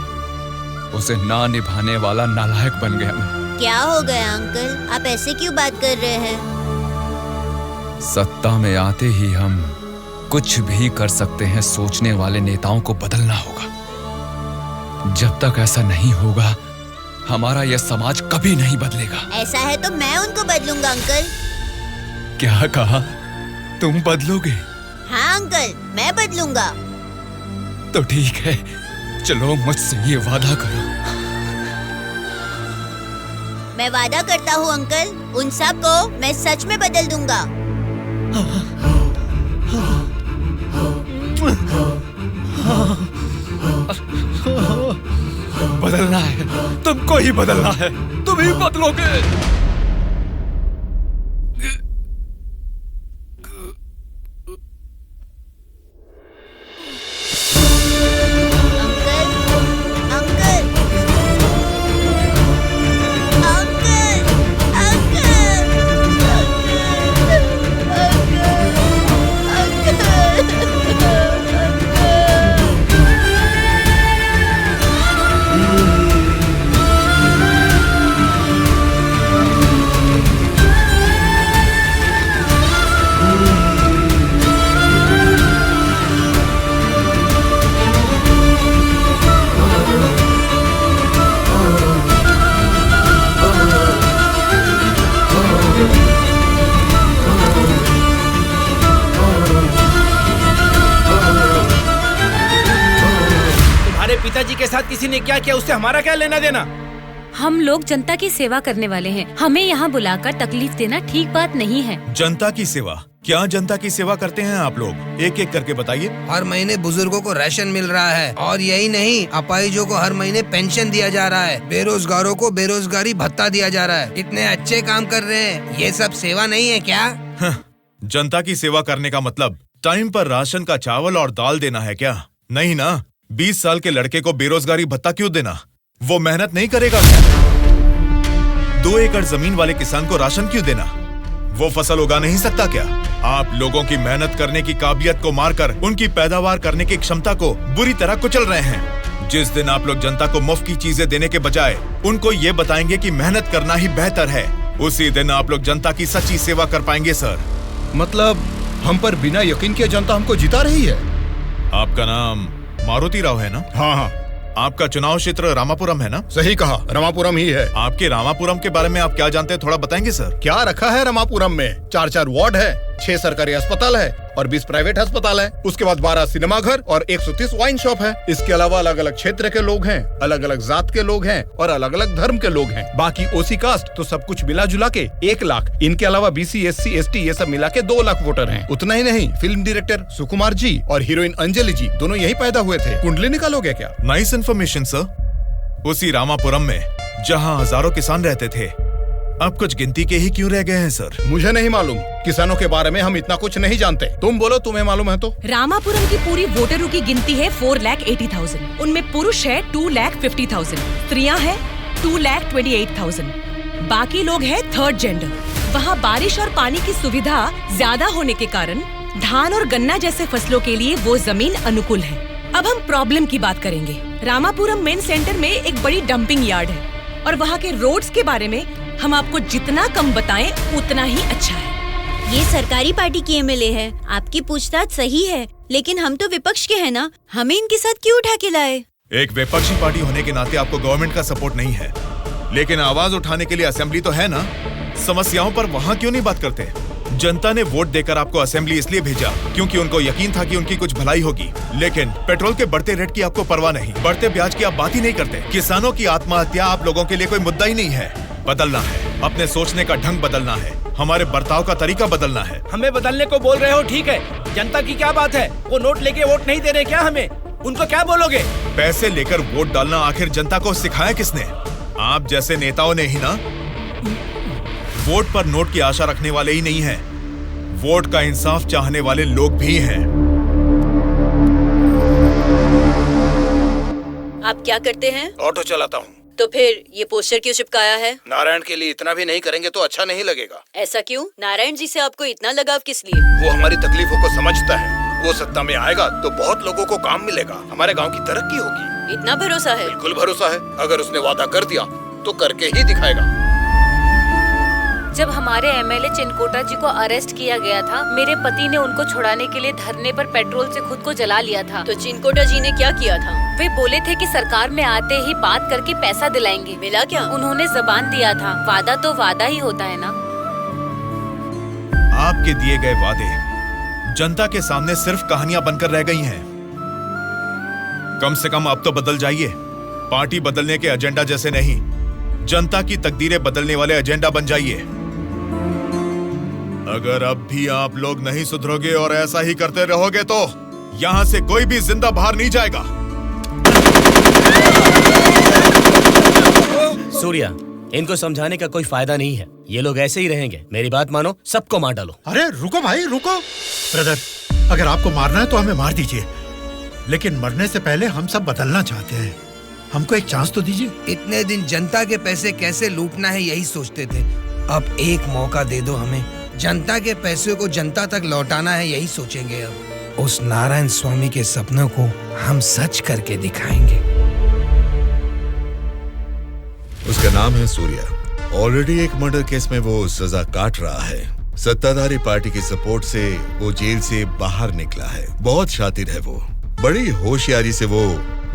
Q: उसे ना निभाने वाला नालायक बन गया मैं।
E: क्या हो गया अंकल, आप ऐसे क्यों बात कर रहे हैं?
Q: सत्ता में आते ही हम कुछ भी कर सकते हैं सोचने वाले नेताओं को बदलना होगा। जब तक ऐसा नहीं होगा, हमारा यह समाज कभी नहीं बदलेगा।
E: ऐसा है तो मैं उनको बदलूंगा अंकल।
Q: क्या कहा? तुम बदलोगे?
E: हाँ अंकल, मैं बदलूंगा।
Q: तो ठीक है, चलो मुझसे ये वादा करो।
E: मैं वादा करता हूँ अंकल, उन सब को मैं सच में बदल दूंगा।
Q: बदलना है, तुमको ही बदलना है, तुम ही बदलोगे।
S: पिताजी के साथ किसी ने क्या किया उससे हमारा क्या लेना देना?
C: हम लोग जनता की सेवा करने वाले हैं। हमें यहाँ बुलाकर तकलीफ देना ठीक बात नहीं है।
A: जनता की सेवा? क्या जनता की सेवा करते हैं आप लोग? एक एक करके बताइए।
O: हर महीने बुजुर्गों को राशन मिल रहा है, और यही नहीं, अपाहिजों को हर महीने पेंशन दिया जा रहा है, बेरोजगारों को बेरोजगारी भत्ता दिया जा रहा है। इतने अच्छे काम कर रहे हैं, ये सब सेवा नहीं है क्या?
A: जनता की सेवा करने का मतलब टाइम पर राशन का चावल और दाल देना है क्या? नहीं ना। 20 साल के लड़के को बेरोजगारी भत्ता क्यों देना? वो मेहनत नहीं करेगा क्या? 2 एकड़ जमीन वाले किसान को राशन क्यों देना? वो फसल उगा नहीं सकता क्या? आप लोगों की मेहनत करने की काबिलियत को मारकर उनकी पैदावार करने की क्षमता को बुरी तरह कुचल रहे हैं। जिस दिन आप लोग जनता को मुफ्त की चीजें देने के बजाय उनको ये बताएंगे कि मेहनत करना ही बेहतर है, उसी दिन आप लोग जनता की सच्ची सेवा कर पाएंगे सर।
B: मतलब हम पर बिना यकीन के जनता हमको जिता रही है।
A: आपका नाम मारुति राव है ना?
B: हाँ हाँ।
A: आपका चुनाव क्षेत्र रामापुरम है ना?
B: सही कहा, रामापुरम ही है।
A: आपके रामापुरम के बारे में आप क्या जानते हैं, थोड़ा बताएंगे सर?
B: क्या रखा है रामापुरम में? 4 वार्ड है, 6 सरकारी अस्पताल है और 20 प्राइवेट अस्पताल है। उसके बाद 12 सिनेमा घर और 130 वाइन शॉप है। इसके अलावा अलग अलग क्षेत्र के लोग हैं, अलग अलग जात के लोग हैं और अलग अलग धर्म के लोग हैं। बाकी ओसी कास्ट तो सब कुछ मिला जुला के 1 लाख। इनके अलावा BC SC ST ये सब मिला के 2 लाख वोटर हैं। उतना ही नहीं, फिल्म डायरेक्टर सुकुमार जी और हीरोइन अंजलि जी दोनों यही पैदा हुए थे। कुंडली निकालोगे क्या?
A: Nice information sir. उसी रामापुरम में जहाँ हजारों किसान रहते थे, अब कुछ गिनती के ही क्यों रह गए हैं सर?
B: मुझे नहीं मालूम, किसानों के बारे में हम इतना कुछ नहीं जानते। तुम बोलो, तुम्हें मालूम है तो?
D: रामापुरम की पूरी वोटरों की गिनती है 4,80,000। उनमें पुरुष है 2,50,000, स्त्रियां हैं 2,28,000, बाकी लोग हैं 3rd जेंडर। वहाँ बारिश और पानी की सुविधा ज्यादा होने के कारण धान और गन्ना जैसे फसलों के लिए वो जमीन अनुकूल है। अब हम प्रॉब्लम की बात करेंगे। रामापुरम मेन सेंटर में एक बड़ी डंपिंग यार्ड है और वहाँ के रोड्स के बारे में हम आपको जितना कम बताएं उतना ही अच्छा है।
E: ये सरकारी पार्टी की MLA है, आपकी पूछताछ सही है, लेकिन हम तो विपक्ष के हैं ना, हमें इनके साथ क्यों उठा के लाए?
A: एक विपक्षी पार्टी होने के नाते आपको गवर्नमेंट का सपोर्ट नहीं है, लेकिन आवाज उठाने के लिए असेंबली तो है ना। समस्याओं पर वहाँ क्यों नहीं बात करते? जनता ने वोट देकर आपको असेंबली इसलिए भेजा क्योंकि उनको यकीन था कि उनकी कुछ भलाई होगी, लेकिन पेट्रोल के बढ़ते रेट की आपको परवाह नहीं, बढ़ते ब्याज की आप बात ही नहीं करते। किसानों की आत्महत्या आप लोगों के लिए कोई मुद्दा ही नहीं है। बदलना है, अपने सोचने का ढंग बदलना है, हमारे बर्ताव का तरीका बदलना है।
S: हमें बदलने को बोल रहे हो, ठीक है, जनता की क्या बात है? वो नोट लेके वोट नहीं दे रहे क्या हमें? उनको क्या बोलोगे?
A: पैसे लेकर वोट डालना आखिर जनता को सिखाया किसने? आप जैसे नेताओं ने ही ना। वोट पर नोट की आशा रखने वाले ही नहीं हैं, वोट का इंसाफ चाहने वाले लोग भी हैं।
E: आप क्या करते हैं?
B: ऑटो चलाता हूँ।
E: तो फिर ये पोस्टर क्यों चिपकाया है?
B: नारायण के लिए इतना भी नहीं करेंगे तो अच्छा नहीं लगेगा।
E: ऐसा क्यों? नारायण जी से आपको इतना लगाव किस लिए?
B: वो हमारी तकलीफों को समझता है। वो सत्ता में आएगा तो बहुत लोगों को काम मिलेगा, हमारे गांव की तरक्की होगी।
E: इतना भरोसा है?
B: बिल्कुल भरोसा है। अगर उसने वादा कर दिया तो करके ही दिखाएगा।
C: जब हमारे MLA चिनकोटा जी को अरेस्ट किया गया था, मेरे पति ने उनको छुड़ाने के लिए धरने पर पेट्रोल से खुद को जला लिया था।
E: तो चिनकोटा जी ने क्या किया था?
C: वे बोले थे कि सरकार में आते ही बात करके पैसा दिलाएंगे।
E: मिला क्या?
C: उन्होंने जबान दिया था, वादा तो वादा ही होता है ना।
A: आपके दिए गए वादे जनता के सामने सिर्फ कहानियां बनकर रह गई हैं। कम से कम अब तो बदल जाइए। पार्टी बदलने के एजेंडा जैसे नहीं, जनता की तकदीरें बदलने वाले एजेंडा बन जाइए। अगर अब भी आप लोग नहीं सुधरोगे और ऐसा ही करते रहोगे तो यहाँ से कोई भी जिंदा बाहर नहीं जाएगा।
I: सूर्या, इनको समझाने का कोई फायदा नहीं है, ये लोग ऐसे ही रहेंगे। मेरी बात मानो, सबको मार डालो।
N: अरे रुको भाई, रुको। ब्रदर, अगर आपको मारना है तो हमें मार दीजिए, लेकिन मरने से पहले हम सब बदलना चाहते हैं। हमको एक चांस तो दीजिए।
O: इतने दिन जनता के पैसे कैसे लूटना है यही सोचते थे, अब एक मौका दे दो हमें। जनता के पैसे को जनता तक लौटाना है यही सोचेंगे। अब उस नारायण स्वामी के सपनों को हम सच करके दिखाएंगे।
G: उसका नाम है सूर्या। ऑलरेडी एक मर्डर केस में वो सजा काट रहा है। सत्ताधारी पार्टी की सपोर्ट से वो जेल से बाहर निकला है। बहुत शातिर है वो। बड़ी होशियारी से वो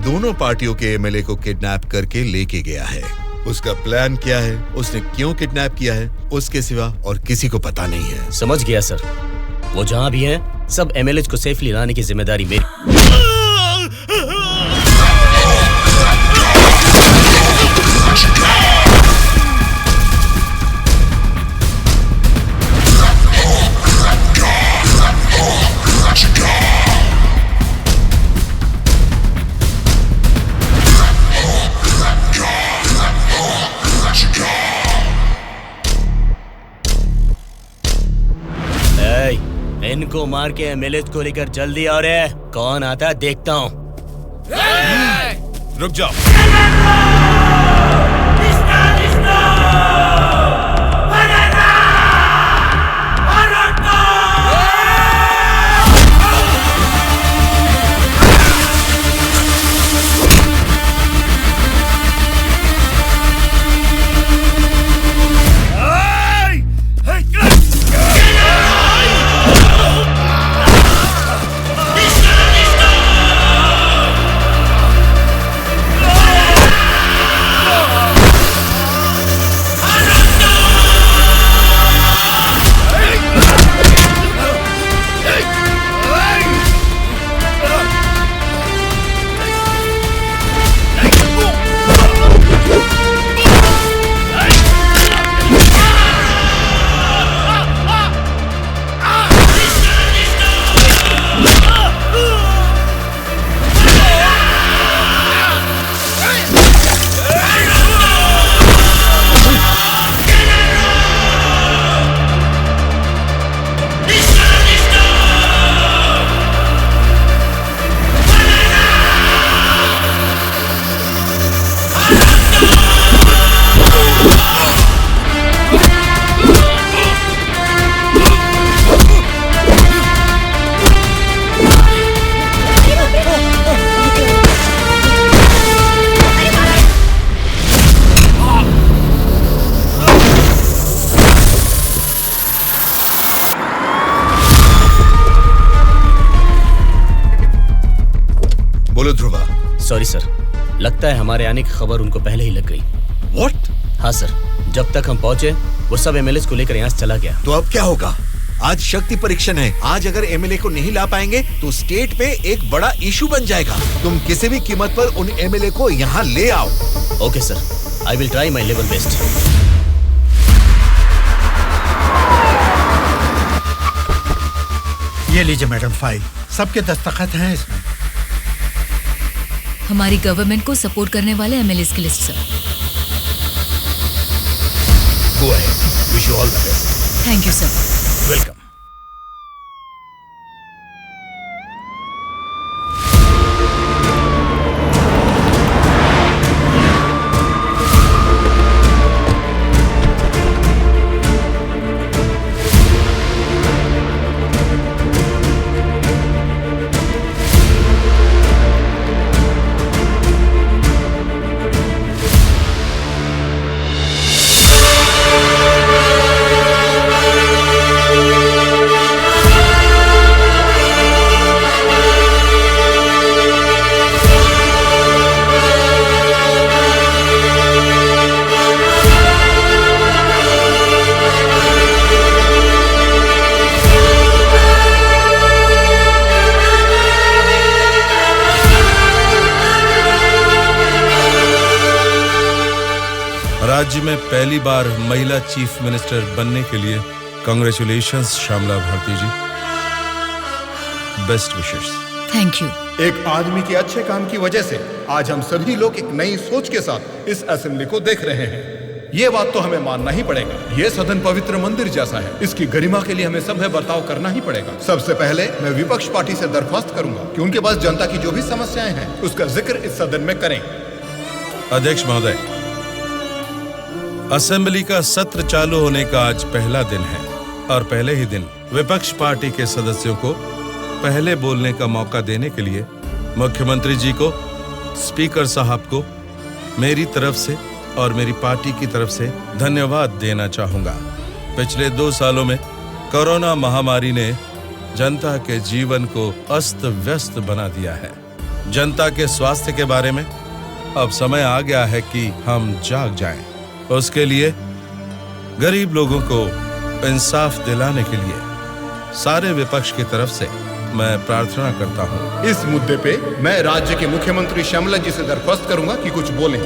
G: दोनों पार्टियों के MLA को किडनैप करके लेके गया है। उसका प्लान क्या है, उसने क्यों किडनैप किया है, उसके सिवा और किसी को पता नहीं है।
I: समझ गया सर। वो जहाँ भी हैं, सब MLAs को सेफली लाने की जिम्मेदारी मेरी। इनको मार के एमएलए को लेकर जल्दी आ रहे हैं। कौन आता है देखता हूँ।
A: रुक जाओ।
I: सॉरी सर, लगता है हमारे आने की खबर उनको पहले ही लग गई।
G: What?
I: हाँ सर, जब तक हम पहुंचे वो सब एमएलए को लेकर यहाँ से चला गया।
G: तो अब क्या होगा? आज शक्ति परीक्षण है। आज अगर एमएलए को नहीं ला पाएंगे तो स्टेट पे एक बड़ा इशू बन जाएगा। तुम किसी भी कीमत पर उन एमएलए को यहाँ ले आओ।
I: Okay sir, I will try my level best.
N: ये लीजिए मैडम फाइल, सबके दस्तखत हैं इसमें।
H: हमारी गवर्नमेंट को सपोर्ट करने वाले एमएलए की list sir.
B: Go ahead. Wish you all the best.
H: Thank you sir.
B: Welcome.
J: राज्य में पहली बार महिला चीफ मिनिस्टर बनने के लिए congratulations Shyamala Bharati ji. Best wishes.
H: Thank you.
B: एक आदमी के अच्छे काम की वजह से आज हम सभी लोग एक नई सोच के साथ इस असेंबली को देख रहे हैं। ये बात तो हमें मानना ही पड़ेगा। ये सदन पवित्र मंदिर जैसा है। इसकी गरिमा के लिए हमें सभ्य बर्ताव करना ही पड़ेगा। सबसे पहले मैं विपक्ष पार्टी से दरख्वास्त करूंगा कि उनके पास जनता की जो भी समस्याएं हैं उसका जिक्र इस सदन में करें।
J: अध्यक्ष महोदय, असेंबली का सत्र चालू होने का आज पहला दिन है और पहले ही दिन विपक्ष पार्टी के सदस्यों को पहले बोलने का मौका देने के लिए मुख्यमंत्री जी को, स्पीकर साहब को मेरी तरफ से और मेरी पार्टी की तरफ से धन्यवाद देना चाहूंगा। पिछले 2 सालों में कोरोना महामारी ने जनता के जीवन को अस्त व्यस्त बना दिया है। जनता के स्वास्थ्य के बारे में अब समय आ गया है कि हम जाग जाएं। उसके लिए गरीब लोगों को इंसाफ दिलाने के लिए सारे विपक्ष की तरफ से मैं प्रार्थना करता हूं।
B: इस मुद्दे पे मैं राज्य के मुख्यमंत्री श्यामला जी से दरख्वास्त करूंगा कि कुछ बोलें।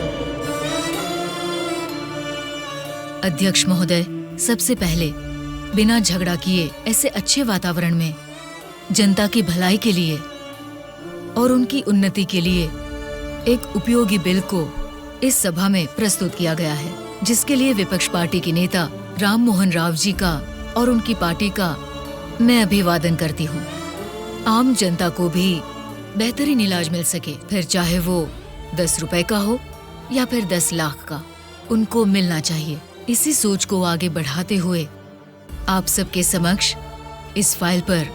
H: अध्यक्ष महोदय, सबसे पहले बिना झगड़ा किए ऐसे अच्छे वातावरण में जनता की भलाई के लिए और उनकी उन्नति के लिए एक उपयोगी बिल को इस सभा में प्रस्तुत किया गया है, जिसके लिए विपक्ष पार्टी के नेता राम मोहन राव जी का और उनकी पार्टी का मैं अभिवादन करती हूँ आम जनता को भी बेहतरीन इलाज मिल सके, फिर चाहे वो 10 रुपए का हो या फिर 10 लाख का, उनको मिलना चाहिए। इसी सोच को आगे बढ़ाते हुए आप सबके समक्ष इस फाइल पर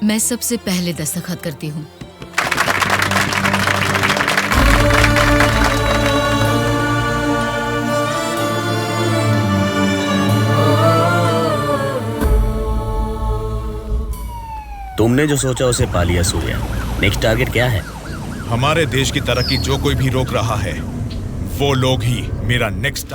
H: मैं सबसे पहले दस्तखत करती हूँ।
I: तुमने जो सोचा उसे पा लिया सूर्या। नेक्स्ट टारगेट क्या है?
A: हमारे देश की तरक्की जो कोई भी रोक रहा है वो लोग ही मेरा नेक्स्ट